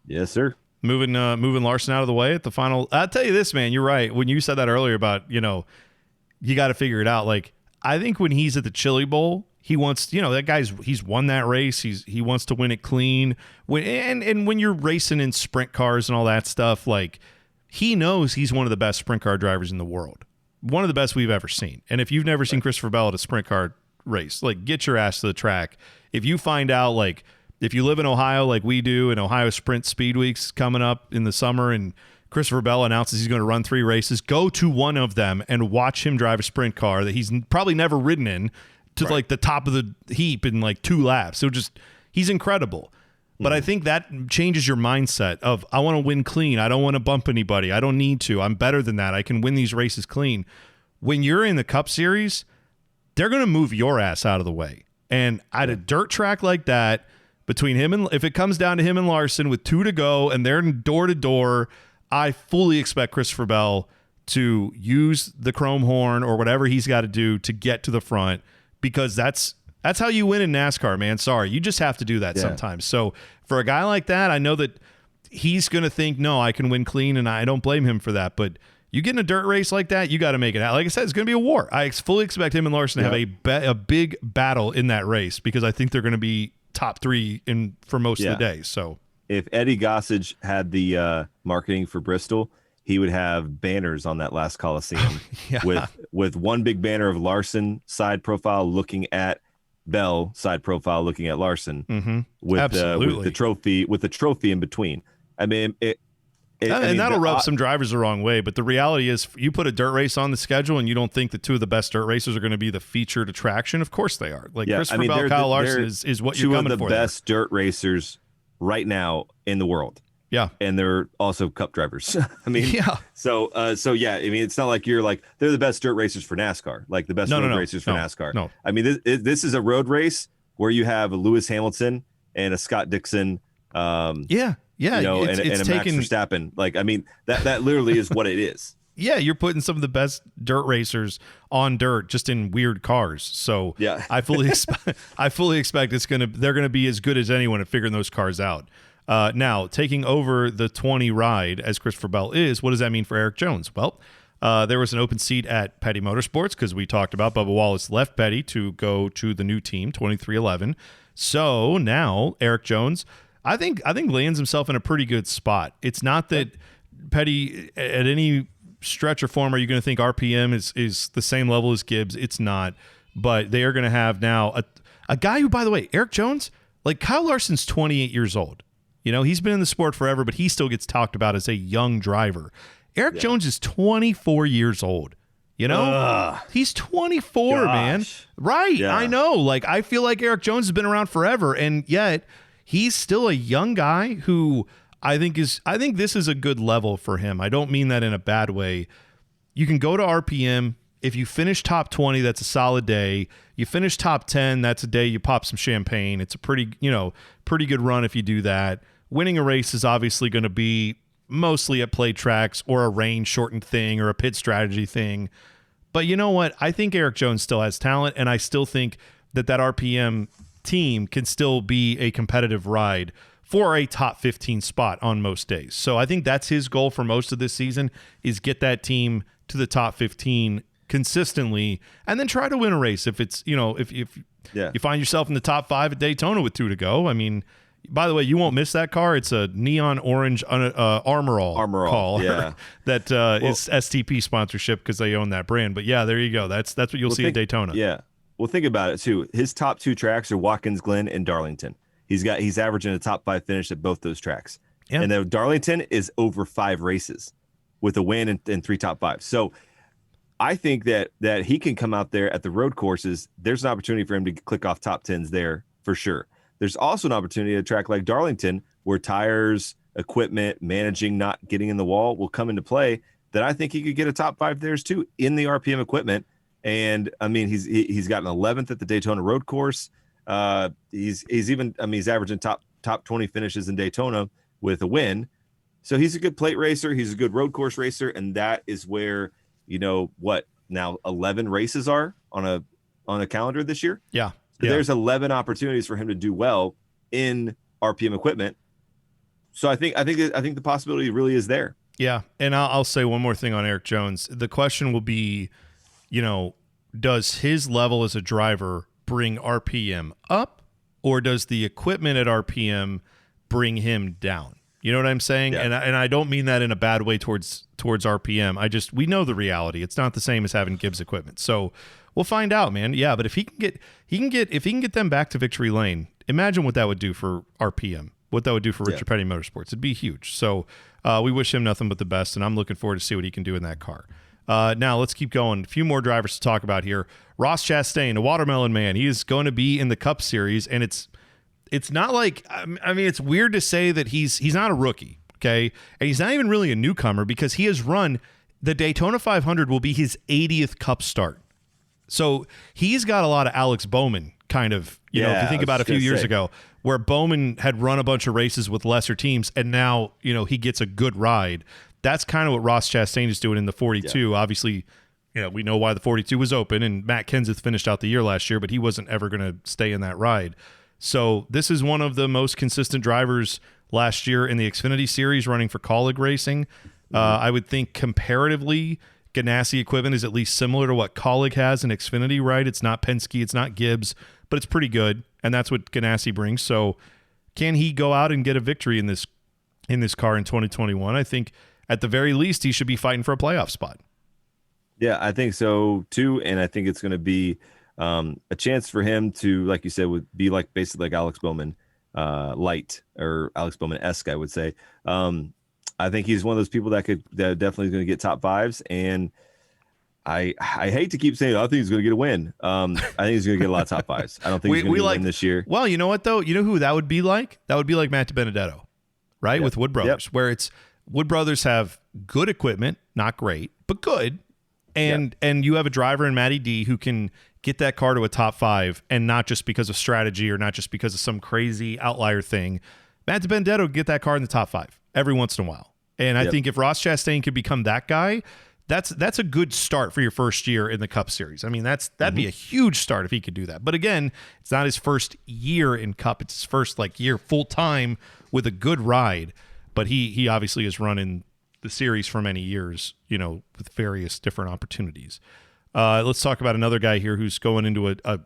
Yes, sir. Moving Larson out of the way at the final. I'll tell you this, man, you're right. When you said that earlier about, you got to figure it out. Like, I think when he's at the Chili Bowl, he wants, he's won that race. He wants to win it clean. And when you're racing in sprint cars and all that stuff, like, he knows he's one of the best sprint car drivers in the world. One of the best we've ever seen. And if you've never seen Christopher Bell at a sprint car race, like, get your ass to the track. If you find out, like, if you live in Ohio like we do, and Ohio Sprint Speed Week's coming up in the summer, and Christopher Bell announces he's going to run 3 races, go to one of them and watch him drive a sprint car that he's probably never ridden in to like the top of the heap in like 2 laps. So he's incredible. But I think that changes your mindset of, I want to win clean. I don't want to bump anybody. I don't need to. I'm better than that. I can win these races clean. When you're in the Cup Series, they're going to move your ass out of the way. And at a dirt track like that, between him and, if it comes down to him and Larson with 2 to go and they're door to door, I fully expect Christopher Bell to use the chrome horn or whatever he's got to do to get to the front, because that's how you win in NASCAR, man. Sorry, you just have to do that sometimes. So for a guy like that, I know that he's going to think, no, I can win clean, and I don't blame him for that. But you get in a dirt race like that, you got to make it out. Like I said, it's going to be a war. I fully expect him and Larson to have a big battle in that race, because I think they're going to be top 3 for most of the day. So if Eddie Gossage had the marketing for Bristol, he would have banners on that last Coliseum with one big banner of Larson side profile looking at Bell, side profile looking at Larson, with the trophy in between. I mean, that'll rub some drivers the wrong way. But the reality is, you put a dirt race on the schedule and you don't think the 2 of the best dirt racers are going to be the featured attraction. Of course they are. Like, Christopher Bell, Kyle Larson is what you're coming for. 2 of the best dirt racers right now in the world. Yeah. And they're also Cup drivers. I mean, So yeah, I mean, it's not like you're like, they're the best dirt racers for NASCAR, like the best road racers for NASCAR. No. I mean, this is a road race where you have a Lewis Hamilton and a Scott Dixon. And a Max Verstappen. Like, I mean, that literally is what it is. Yeah, you're putting some of the best dirt racers on dirt, just in weird cars. So yeah, I fully expect they're gonna be as good as anyone at figuring those cars out. Now, taking over the 20 ride as Christopher Bell is, what does that mean for Erik Jones? Well, there was an open seat at Petty Motorsports, because we talked about Bubba Wallace left Petty to go to the new team, 2311. So now Erik Jones, I think lands himself in a pretty good spot. It's not that Petty, at any stretch or form, are you going to think RPM is the same level as Gibbs? It's not. But they are going to have now a guy who, by the way, Erik Jones, like, Kyle Larson's 28 years old. He's been in the sport forever, but he still gets talked about as a young driver. Erik Jones is 24 years old. He's 24, man. Right. Yeah. I know. Like, I feel like Erik Jones has been around forever, and yet he's still a young guy who I think this is a good level for him. I don't mean that in a bad way. You can go to RPM. If you finish top 20, that's a solid day. You finish top 10, that's a day you pop some champagne. It's a pretty good run if you do that. Winning a race is obviously going to be mostly at play tracks or a range shortened thing or a pit strategy thing. But you know what? I think Erik Jones still has talent, and I still think that RPM team can still be a competitive ride for a top 15 spot on most days. So I think that's his goal for most of this season, is get that team to the top 15 consistently, and then try to win a race. If it's, if you find yourself in the top 5 at Daytona with 2 to go, I mean, by the way, you won't miss that car. It's a neon orange Armorall call that is STP sponsorship, because they own that brand. But yeah, there you go. That's what you'll see at Daytona. Yeah. Well, think about it too. His top 2 tracks are Watkins Glen and Darlington. He's averaging a top 5 finish at both those tracks. Yeah. And then Darlington is over 5 races with a win and 3 top 5. So I think that he can come out there at the road courses. There's an opportunity for him to click off top 10s there for sure. There's also an opportunity at a track like Darlington, where tires, equipment, managing, not getting in the wall will come into play. then I think he could get a top 5 there too in the RPM equipment. And I mean, he's gotten 11th at the Daytona Road Course. He's even, I mean, he's averaging top 20 finishes in Daytona with a win. So he's a good plate racer. He's a good road course racer. And that is where, what now 11 races are on a calendar this year. Yeah. So there's 11 opportunities for him to do well in RPM equipment. So I think the possibility really is there. Yeah. And I'll say one more thing on Erik Jones. The question will be, does his level as a driver bring RPM up, or does the equipment at RPM bring him down? You know what I'm saying? Yeah. And I don't mean that in a bad way towards RPM. We know the reality. It's not the same as having Gibbs equipment. So we'll find out, man. Yeah, but if he can get them back to victory lane, imagine what that would do for RPM. What that would do for Richard Petty Motorsports. It'd be huge. So we wish him nothing but the best, and I'm looking forward to see what he can do in that car. Now let's keep going. A few more drivers to talk about here. Ross Chastain, a watermelon man. He is going to be in the Cup Series, and it's not like, I mean, it's weird to say that he's not a rookie, okay? And he's not even really a newcomer because he has run the Daytona 500 will be his 80th Cup start. So he's got a lot of Alex Bowman kind of, if you think about a few years ago, where Bowman had run a bunch of races with lesser teams, and now, he gets a good ride. That's kind of what Ross Chastain is doing in the 42. Yeah. Obviously, we know why the 42 was open, and Matt Kenseth finished out the year last year, but he wasn't ever going to stay in that ride. So this is one of the most consistent drivers last year in the Xfinity Series running for Kaulig Racing. I would think comparatively, Ganassi equipment is at least similar to what Kaulig has in Xfinity, right? It's not Penske, it's not Gibbs, but it's pretty good, and that's what Ganassi brings. So can he go out and get a victory in this car in 2021? I think at the very least he should be fighting for a playoff spot. Yeah, I think so too, and I think it's going to be a chance for him to, like you said, would be like basically like Alex Bowman light, or Alex Bowman-esque, I would say. I think he's one of those people that definitely going to get top 5s, and I hate to keep saying I think he's going to get a win. I think he's going to get a lot of top 5s. I don't think he's going to win this year. Well, you know what though? You know who that would be like? That would be like Matt DiBenedetto, right? Yep. With Wood Brothers, where it's Wood Brothers have good equipment, not great, but good. And you have a driver in Matty D who can get that car to a top 5, and not just because of strategy or not just because of some crazy outlier thing. Matt DiBenedetto would get that car in the top 5 every once in a while. And I think if Ross Chastain could become that guy, that's a good start for your first year in the Cup Series. I mean, that'd be a huge start if he could do that. But again, it's not his first year in Cup. It's his first year full time with a good ride. But he obviously has run in the series for many years, with various different opportunities. Let's talk about another guy here who's going into a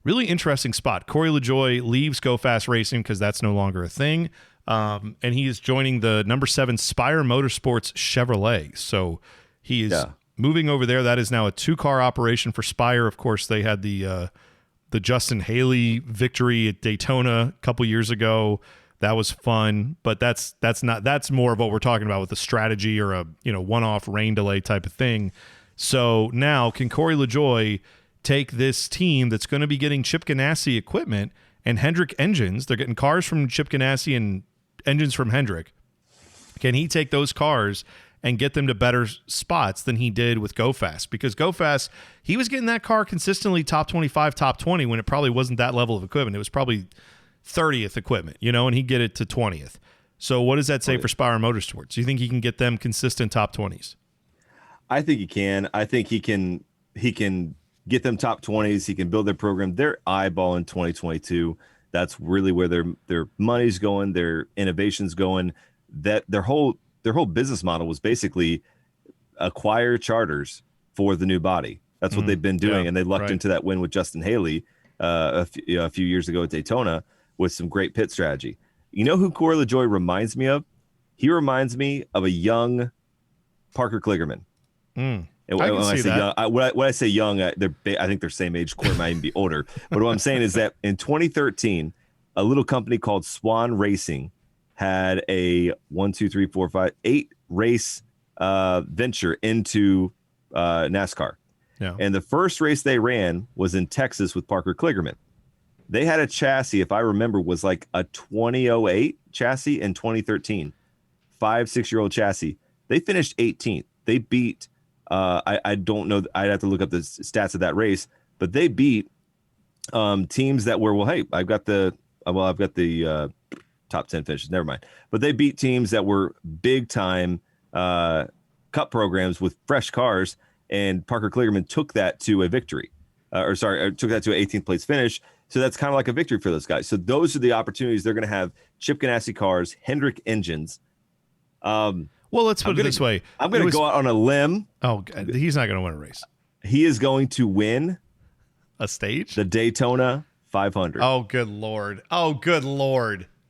really interesting spot. Corey LaJoie leaves Go Fast Racing because that's no longer a thing. And he is joining the number 7 Spire Motorsports Chevrolet. So he is moving over there. That is now a 2-car operation for Spire. Of course, they had the Justin Haley victory at Daytona a couple years ago. That was fun, but that's more of what we're talking about with the strategy or a one-off rain delay type of thing. So now, can Corey LaJoie take this team that's going to be getting Chip Ganassi equipment and Hendrick engines? They're getting cars from Chip Ganassi and engines from Hendrick. Can he take those cars and get them to better spots than he did with Go Fast? Because Go Fast, he was getting that car consistently top 25, top 20 when it probably wasn't that level of equipment. It was probably 30th equipment, and he'd get it to 20th. So what does that say for Spire Motorsports? Do you think he can get them consistent top 20s? I think he can. I think he can get them top 20s. He can build their program. They're eyeballing 2022. That's really where their money's going, their innovation's going. That their whole business model was basically acquire charters for the new body. That's what they've been doing, and they lucked into that win with Justin Haley a few years ago at Daytona with some great pit strategy. You know who Corey LaJoie reminds me of? He reminds me of a young Parker Kligerman. And when I say young, when I say young, I think they're same age. Corey might even be older. But what I'm saying is that in 2013, a little company called Swan Racing had a 8 race venture into NASCAR. Yeah. And the first race they ran was in Texas with Parker Kligerman. They had a chassis, if I remember, was like a 2008 chassis in 2013. 5-6-year-old chassis. They finished 18th. they beat. I don't know. I'd have to look up the stats of that race, but they beat teams that were, well, hey, I've got the top 10 finishes. Never mind. But they beat teams that were big time cup programs with fresh cars, and Parker Kligerman took that to a victory. Took that to an 18th place finish. So that's kind of like a victory for those guys. So those are the opportunities they're going to have. Chip Ganassi cars, Hendrick engines. Well, let's put it this way. I'm going to go out on a limb. Oh, he's not going to win a race. He is going to win a stage, the Daytona 500. Oh, good Lord.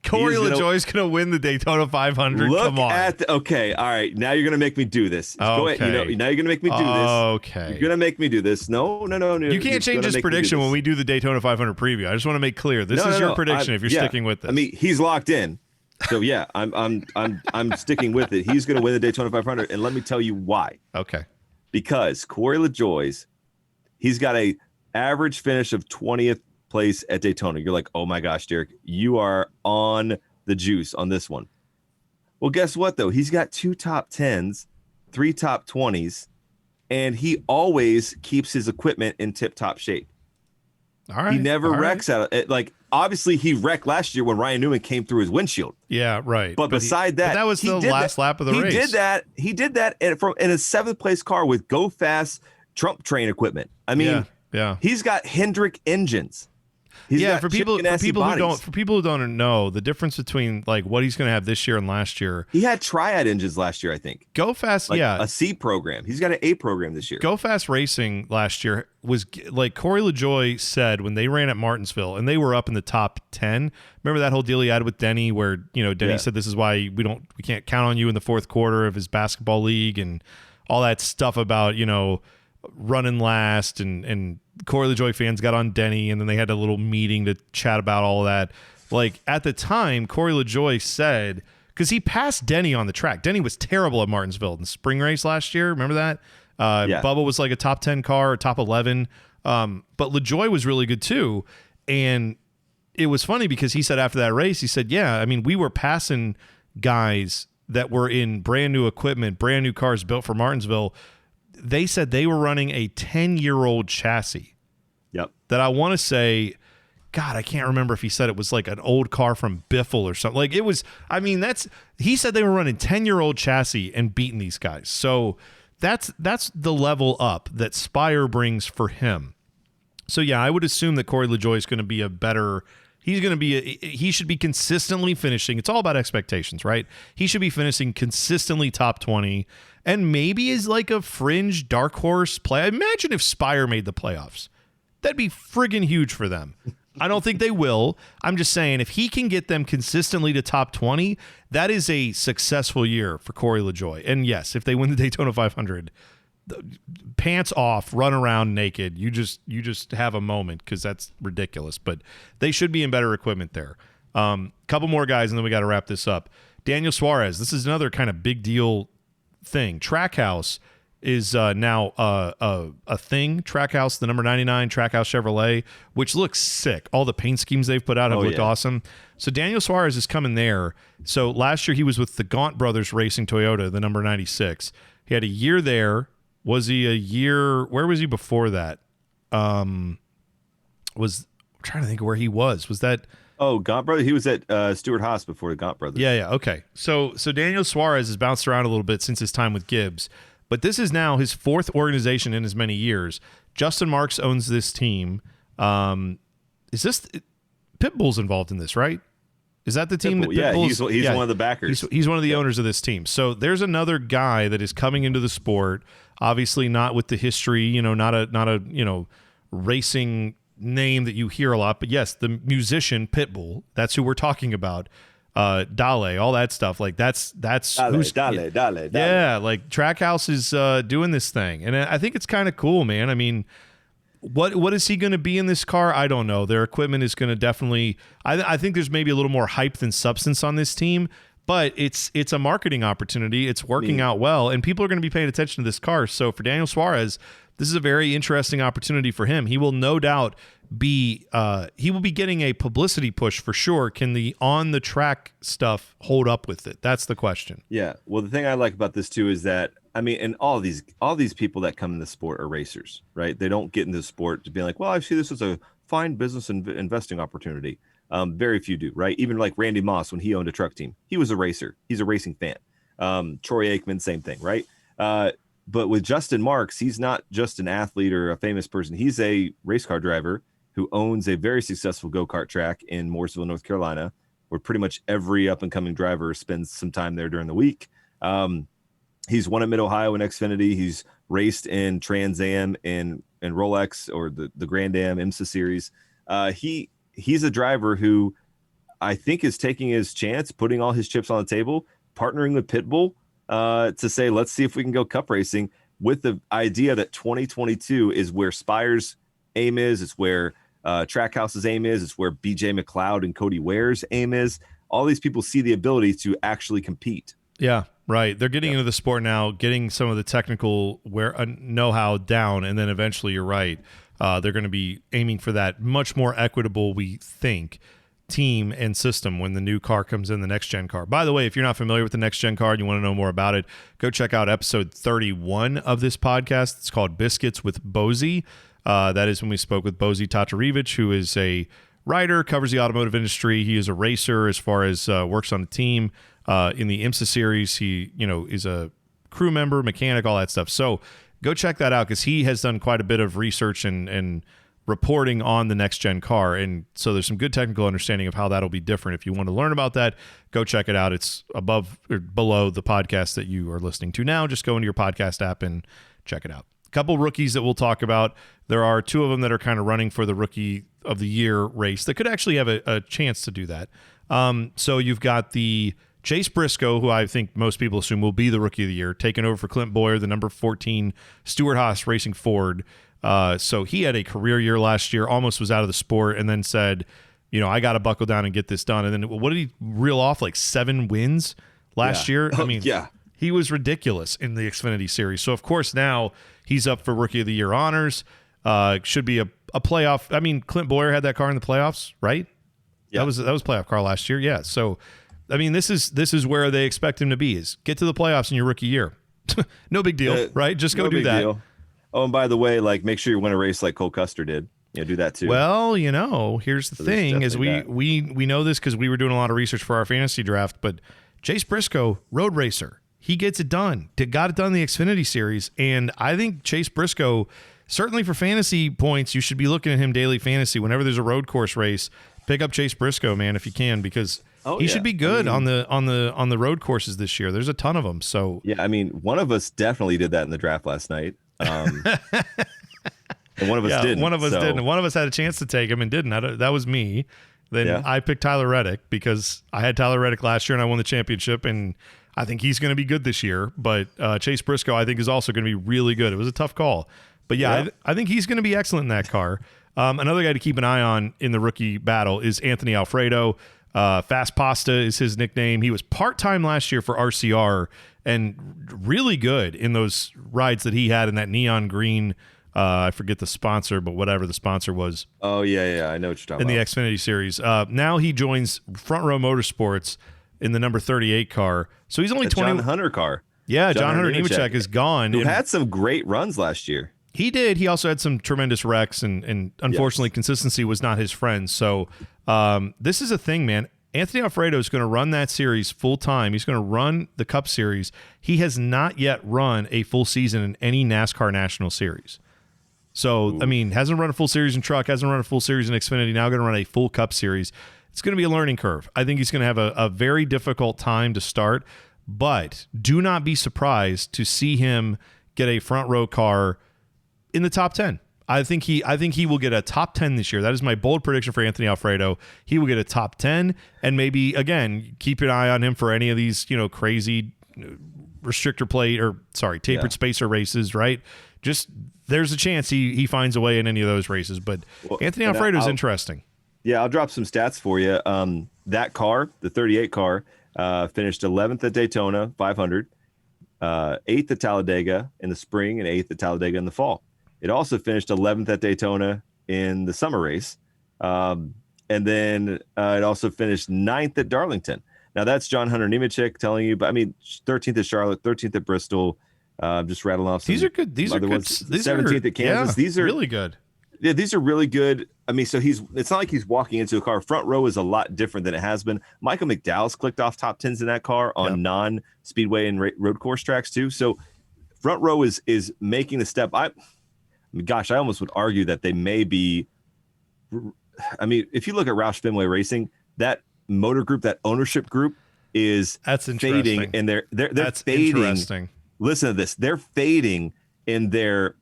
Corey LaJoie's going to win the Daytona 500. Look Come on. Okay. All right. Now you're going to make me do this. Go ahead. Now you're going to make me do this. Okay. You're going to make me do this. No. You can't change his prediction when we do the Daytona 500 preview. I just want to make clear. This is your prediction if you're sticking with this. I mean, he's locked in. So yeah, I'm sticking with it. He's going to win the Daytona 500, and let me tell you why. Okay. Because Corey LaJoie's, he's got a average finish of 20th place at Daytona. You're like, oh my gosh, Derek, you are on the juice on this one. Well, guess what though? He's got 2 top 10s, 3 top 20s, and he always keeps his equipment in tip-top shape. All right. He never wrecks out of it. Like, obviously he wrecked last year when Ryan Newman came through his windshield. Yeah, right. But beside that, that was the last lap of the race. He did that in a 7th place car with Go Fast Trump Train equipment. I mean, yeah. He's got Hendrick engines. For people who don't know the difference between like what he's going to have this year and last year. He had Triad engines last year, I think. Go Fast, a C program. He's got an A program this year. Go Fast Racing last year was like Corey LaJoie said when they ran at Martinsville and they were up in the top 10. Remember that whole deal he had with Denny where, Denny said this is why we can't count on you in the fourth quarter of his basketball league and all that stuff about, running last and Corey LaJoie fans got on Denny and then they had a little meeting to chat about all of that. Like at the time, Corey LaJoie said, because he passed Denny on the track. Denny was terrible at Martinsville in the spring race last year. Remember that? Bubba was like a top 10 car or top 11. But LaJoie was really good too. And it was funny because he said after that race, he said, we were passing guys that were in brand new equipment, brand new cars built for Martinsville. They said they were running a 10-year-old chassis. Yep. That I want to say, God, I can't remember if he said it was like an old car from Biffle or something. Like it was, he said they were running 10-year-old chassis and beating these guys. So that's the level up that Spire brings for him. So yeah, I would assume that Corey LaJoie is going to be he should be consistently finishing. It's all about expectations, right? He should be finishing consistently top 20 and maybe is like a fringe dark horse play. Imagine if Spire made the playoffs. That'd be friggin' huge for them. I don't think they will. I'm just saying if he can get them consistently to top 20, that is a successful year for Corey LaJoie. And yes, if they win the Daytona 500, pants off, run around naked. You just have a moment because that's ridiculous. But they should be in better equipment there. Couple more guys, and then we got to wrap this up. Daniel Suarez. This is another kind of big deal thing. Trackhouse is now a thing. Trackhouse, the number 99 Trackhouse Chevrolet, which looks sick. All the paint schemes they've put out have looked awesome. So Daniel Suarez is coming there. So last year he was with the Gaunt Brothers Racing Toyota, the number 96. He had a year there. Was he a year? Where was he before that? I'm trying to think of where he was. Was that? Oh, Gaunt Brothers. He was at Stewart Haas before the Gaunt Brothers. Yeah. Okay. So Daniel Suarez has bounced around a little bit since his time with Gibbs, but this is now his 4th organization in as many years. Justin Marks owns this team. Is this Pitbull's involved in this, right? Is that the team? Pitbull, he's one of the backers. He's one of the owners of this team. So there's another guy that is coming into the sport. Obviously, not with the history, not a racing name that you hear a lot. But yes, the musician Pitbull. That's who we're talking about. Dale, all that stuff. Like that's Dale. Yeah, like Trackhouse is doing this thing, and I think it's kind of cool, man. I mean, what is he going to be in this car? I don't know. Their equipment is going to definitely. I think there's maybe a little more hype than substance on this team, but it's a marketing opportunity. It's working out well, and people are going to be paying attention to this car. So for Daniel Suarez, this is a very interesting opportunity for him. He will no doubt be getting a publicity push for sure. Can the on the track stuff hold up with it? That's the question. Yeah. Well, the thing I like about this too is that I mean, and all these people that come in the sport are racers, right? They don't get into the sport to be like, well, I see this as a fine business investing opportunity. Very few do, right? Even like Randy Moss, when he owned a truck team, he was a racer. He's a racing fan. Troy Aikman, same thing, right? But with Justin Marks, he's not just an athlete or a famous person. He's a race car driver who owns a very successful go-kart track in Mooresville, North Carolina, where pretty much every up-and-coming driver spends some time there during the week. He's won at Mid-Ohio in Xfinity. He's raced in Trans Am and Rolex or the Grand Am IMSA series. He's a driver who I think is taking his chance, putting all his chips on the table, partnering with Pitbull to say, let's see if we can go cup racing, with the idea that 2022 is where Spire's aim is. It's where Trackhouse's aim is. It's where BJ McLeod and Cody Ware's aim is. All these people see the ability to actually compete. Yeah, right. They're getting into the sport now, getting some of the technical know-how down, and then eventually, you're right, they're going to be aiming for that much more equitable, we think, team and system when the new car comes in, the next-gen car. By the way, if you're not familiar with the next-gen car and you want to know more about it, go check out episode 31 of this podcast. It's called Biscuits with Bozy. That is when we spoke with Bozy Tatarevich, who is a writer, covers the automotive industry. He is a racer as far as works on a team. In the IMSA series, he is a crew member, mechanic, all that stuff. So go check that out because he has done quite a bit of research and reporting on the next gen car. And so there's some good technical understanding of how that'll be different. If you want to learn about that, go check it out. It's above or below the podcast that you are listening to now. Just go into your podcast app and check it out. A couple rookies that we'll talk about. There are two of them that are kind of running for the Rookie of the Year race that could actually have a chance to do that. So you've got the Chase Briscoe, who I think most people assume will be the Rookie of the Year, taking over for Clint Boyer, the number 14 Stewart Haas Racing Ford. So he had a career year last year, almost was out of the sport, and then said, I got to buckle down and get this done. And then what did he reel off, like 7 wins last year? I mean, he was ridiculous in the Xfinity Series. So, of course, now he's up for Rookie of the Year honors. Should be a playoff. I mean, Clint Boyer had that car in the playoffs, right? Yeah. That was playoff car last year. Yeah. So, I mean, this is where they expect him to be, is get to the playoffs in your rookie year. No big deal, right? Just go do that. Deal. Oh, and by the way, like, make sure you win a race like Cole Custer did. Do that too. Well, here's the thing is we know this because we were doing a lot of research for our fantasy draft, but Chase Briscoe, road racer, he gets it done. Got it done in the Xfinity Series, and I think Chase Briscoe, certainly for fantasy points, you should be looking at him daily fantasy. Whenever there's a road course race, pick up Chase Briscoe, man, if you can, because he should be good on the road courses this year. There's a ton of them. So yeah, I mean, one of us definitely did that in the draft last night. And one of us didn't. One of us didn't. One of us had a chance to take him and didn't. That was me. Then I picked Tyler Reddick because I had Tyler Reddick last year and I won the championship, and I think he's going to be good this year. But Chase Briscoe, I think, is also going to be really good. It was a tough call. But I think he's going to be excellent in that car. Another guy to keep an eye on in the rookie battle is Anthony Alfredo. Fast Pasta is his nickname. He was part-time last year for RCR and really good in those rides that he had in that neon green. I forget the sponsor, but whatever the sponsor was. Oh, yeah. I know what you're talking about. In the Xfinity Series. Now he joins Front Row Motorsports in the number 38 car. So he's only 20. John Hunter car. Yeah, John Hunter Nemechek is gone. Who had some great runs last year. He did. He also had some tremendous wrecks, and unfortunately, consistency was not his friend. So this is a thing, man. Anthony Alfredo is going to run that series full time. He's going to run the Cup Series. He has not yet run a full season in any NASCAR National Series. So, I mean, hasn't run a full series in truck, hasn't run a full series in Xfinity, now going to run a full Cup Series. It's going to be a learning curve. I think he's going to have a very difficult time to start, but do not be surprised to see him get a front row car in the top 10. I think he will get a top 10 this year. That is my bold prediction for Anthony Alfredo. He will get a top 10, and maybe, again, keep an eye on him for any of these, crazy tapered spacer races, right? Just there's a chance he finds a way in any of those races. But Anthony Alfredo is interesting. Yeah, I'll drop some stats for you. That car, the 38 car, finished 11th at Daytona 500, 8th at Talladega in the spring, and 8th at Talladega in the fall. It also finished 11th at Daytona in the summer race. And then it also finished 9th at Darlington. Now, that's John Hunter Nemechek telling you, but I mean, 13th at Charlotte, 13th at Bristol, Just rattling off some. These are good. These are good. These 17th at Kansas. These are really good. Yeah, these are really good. I mean, so it's not like he's walking into a car. Front row is a lot different than it has been. Michael McDowell's clicked off top 10s in that car on non-speedway and road course tracks too. So front row is making the step. I mean, gosh, I almost would argue that they may be. I mean, if you look at Roush Fenway Racing, that motor group, that ownership group is fading, and they're That's fading. Interesting. Listen to this. They're fading in their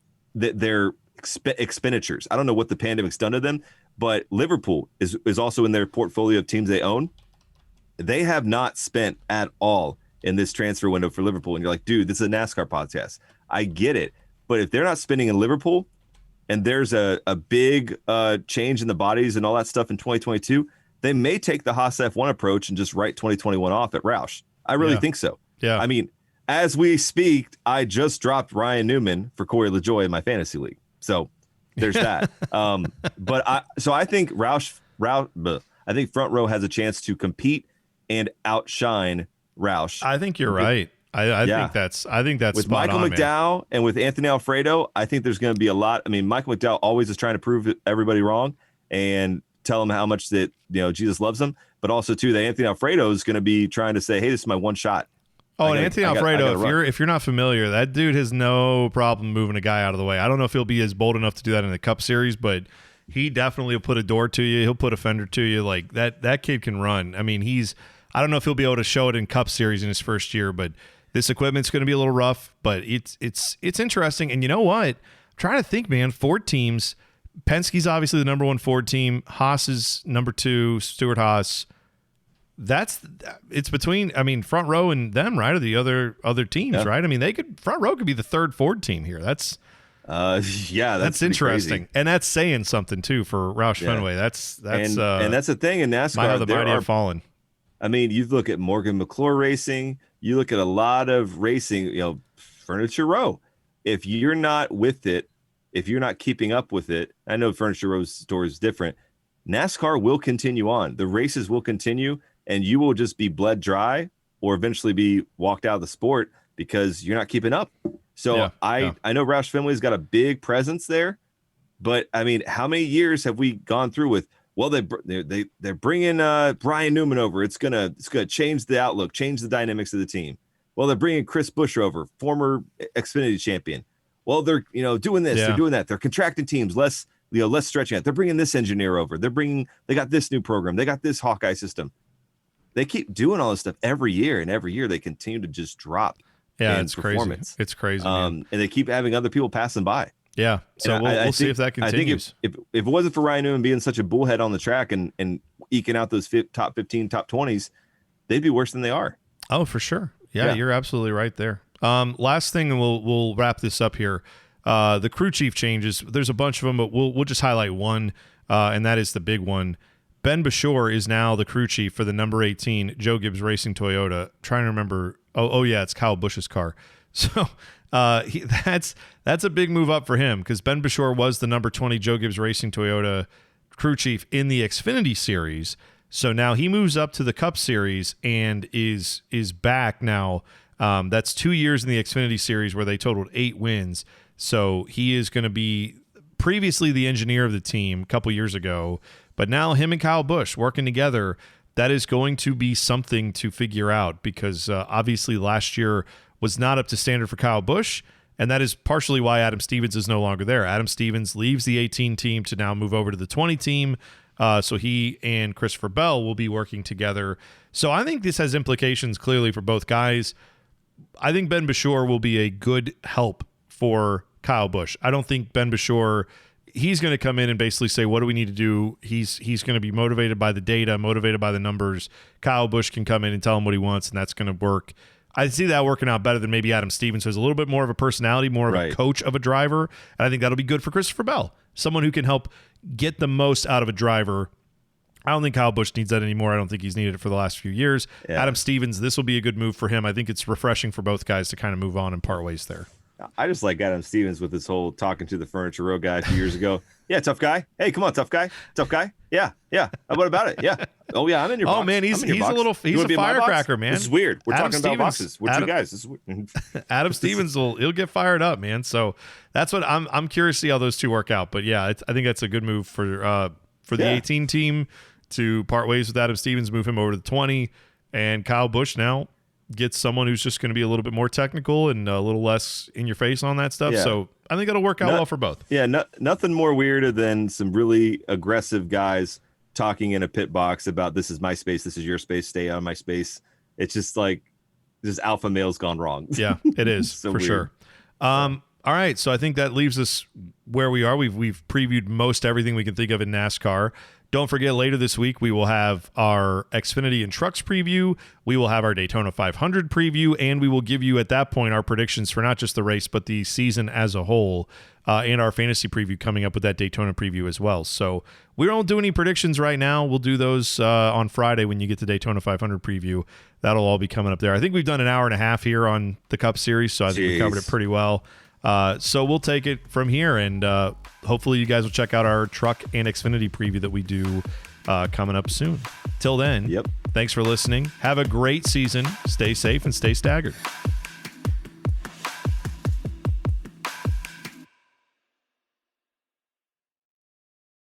expenditures. I don't know what the pandemic's done to them, but Liverpool is also in their portfolio of teams they own. They have not spent at all in this transfer window for Liverpool. And you're like, dude, this is a NASCAR podcast. I get it. But if they're not spending in Liverpool and there's a big change in the bodies and all that stuff in 2022, they may take the Haas F1 approach and just write 2021 off at Roush. I really think so. Yeah. I mean, as we speak, I just dropped Ryan Newman for Corey LaJoie in my fantasy league. So there's that. But I think I think front row has a chance to compete and outshine Roush. I think you're right. I think that's with spot Michael on, McDowell and with Anthony Alfredo. I think there's going to be a lot. I mean, Michael McDowell always is trying to prove everybody wrong and tell them how much that Jesus loves them. But also too, that Anthony Alfredo is going to be trying to say, hey, this is my one shot. Oh, and Anthony Alfredo, if you're not familiar, that dude has no problem moving a guy out of the way. I don't know if he'll be as bold enough to do that in the Cup Series, but he definitely will put a door to you. He'll put a fender to you. Like that kid can run. I mean, I don't know if he'll be able to show it in Cup Series in his first year, but this equipment's going to be a little rough, but it's interesting. And you know what? I'm trying to think, man, Ford teams, Penske's obviously the number one Ford team. Haas is number two, Stewart Haas. It's between, I mean, front row and them, right? Or the other teams, right? I mean, front row could be the third Ford team here. That's interesting. Crazy. And that's saying something too for Roush Fenway. That's and that's the thing in NASCAR. The mighty have fallen. I mean, you look at Morgan McClure Racing, you look at a lot of racing, Furniture Row. If you're not with it, if you're not keeping up with it, I know Furniture Row's story is different. NASCAR will continue on. The races will continue. And you will just be bled dry or eventually be walked out of the sport because you're not keeping up. So I know Roush Fenway's got a big presence there, but I mean, how many years have we gone through with? Well, they're bringing Brian Newman over. It's gonna change the outlook, change the dynamics of the team. Well, they're bringing Chris Busch over, former Xfinity champion. Well, they're doing this, they're doing that. They're contracting teams, less stretching out. They're bringing this engineer over. They got this new program. They got this Hawkeye system. They keep doing all this stuff every year, and every year they continue to just drop. Yeah, it's performance. Crazy. It's crazy. And they keep having other people passing by. Yeah, so we'll see if that continues. I think if it wasn't for Ryan Newman being such a bullhead on the track and eking out those top 15, top 20s, they'd be worse than they are. Oh, for sure. Yeah, you're absolutely right there. Last thing, and we'll wrap this up here. The crew chief changes. There's a bunch of them, but we'll just highlight one, and that is the big one. Ben Beshore is now the crew chief for the number 18 Joe Gibbs Racing Toyota. Trying to remember. Oh yeah, it's Kyle Busch's car. So that's a big move up for him because Ben Beshore was the number 20 Joe Gibbs Racing Toyota crew chief in the Xfinity Series. So now he moves up to the Cup Series and is back now. That's 2 years in the Xfinity Series where they totaled 8 wins. So he is going to be previously the engineer of the team a couple years ago. But now him and Kyle Busch working together, that is going to be something to figure out because obviously last year was not up to standard for Kyle Busch, and that is partially why Adam Stevens is no longer there. Adam Stevens leaves the 18 team to now move over to the 20 team, so he and Christopher Bell will be working together. So I think this has implications clearly for both guys. I think Ben Beshore will be a good help for Kyle Busch. I don't think Ben Beshore... He's going to come in and basically say, what do we need to do? He's going to be motivated by the data, motivated by the numbers. Kyle Busch can come in and tell him what he wants, and that's going to work. I see that working out better than maybe Adam Stevens, who's a little bit more of a personality, more of a coach of a driver. And I think that'll be good for Christopher Bell, someone who can help get the most out of a driver. I don't think Kyle Busch needs that anymore. I don't think he's needed it for the last few years. Yeah. Adam Stevens, this will be a good move for him. I think it's refreshing for both guys to kind of move on and part ways there. I just like Adam Stevens with this whole talking to the Furniture Row guy a few years ago. Yeah, tough guy. Hey, come on, tough guy. Tough guy. Yeah. What about it? Yeah. Oh yeah, I'm in your box. Oh man, he's I'm in your a box. little You wanna a be in my box? firecracker, man. This is weird. We're Adam talking about Stevens- boxes. We're two guys. This is weird. Adam Stevens he'll get fired up, man. So that's what I'm curious to see how those two work out. But yeah, I think that's a good move for the 18 team to part ways with Adam Stevens, move him over to the 20, and Kyle Busch now gets someone who's just going to be a little bit more technical and a little less in your face on that stuff. Yeah. So I think it'll work out well for both. Yeah, nothing more weirder than some really aggressive guys talking in a pit box about this is my space, this is your space, stay on my space. It's just like this alpha male's gone wrong. Yeah, it is So for weird. sure. All right, so I think that leaves us where we are. We've previewed most everything we can think of in NASCAR. Don't forget, later this week, we will have our Xfinity and Trucks preview. We will have our Daytona 500 preview, and we will give you, at that point, our predictions for not just the race, but the season as a whole, and our fantasy preview coming up with that Daytona preview as well. So we don't do any predictions right now. We'll do those on Friday when you get the Daytona 500 preview. That'll all be coming up there. I think we've done an hour and a half here on the Cup Series, so I think we covered it pretty well. So we'll take it from here, and hopefully you guys will check out our Truck and Xfinity preview that we do coming up soon. Till then, Yep. Thanks for listening. Have a great season. Stay safe and stay staggered.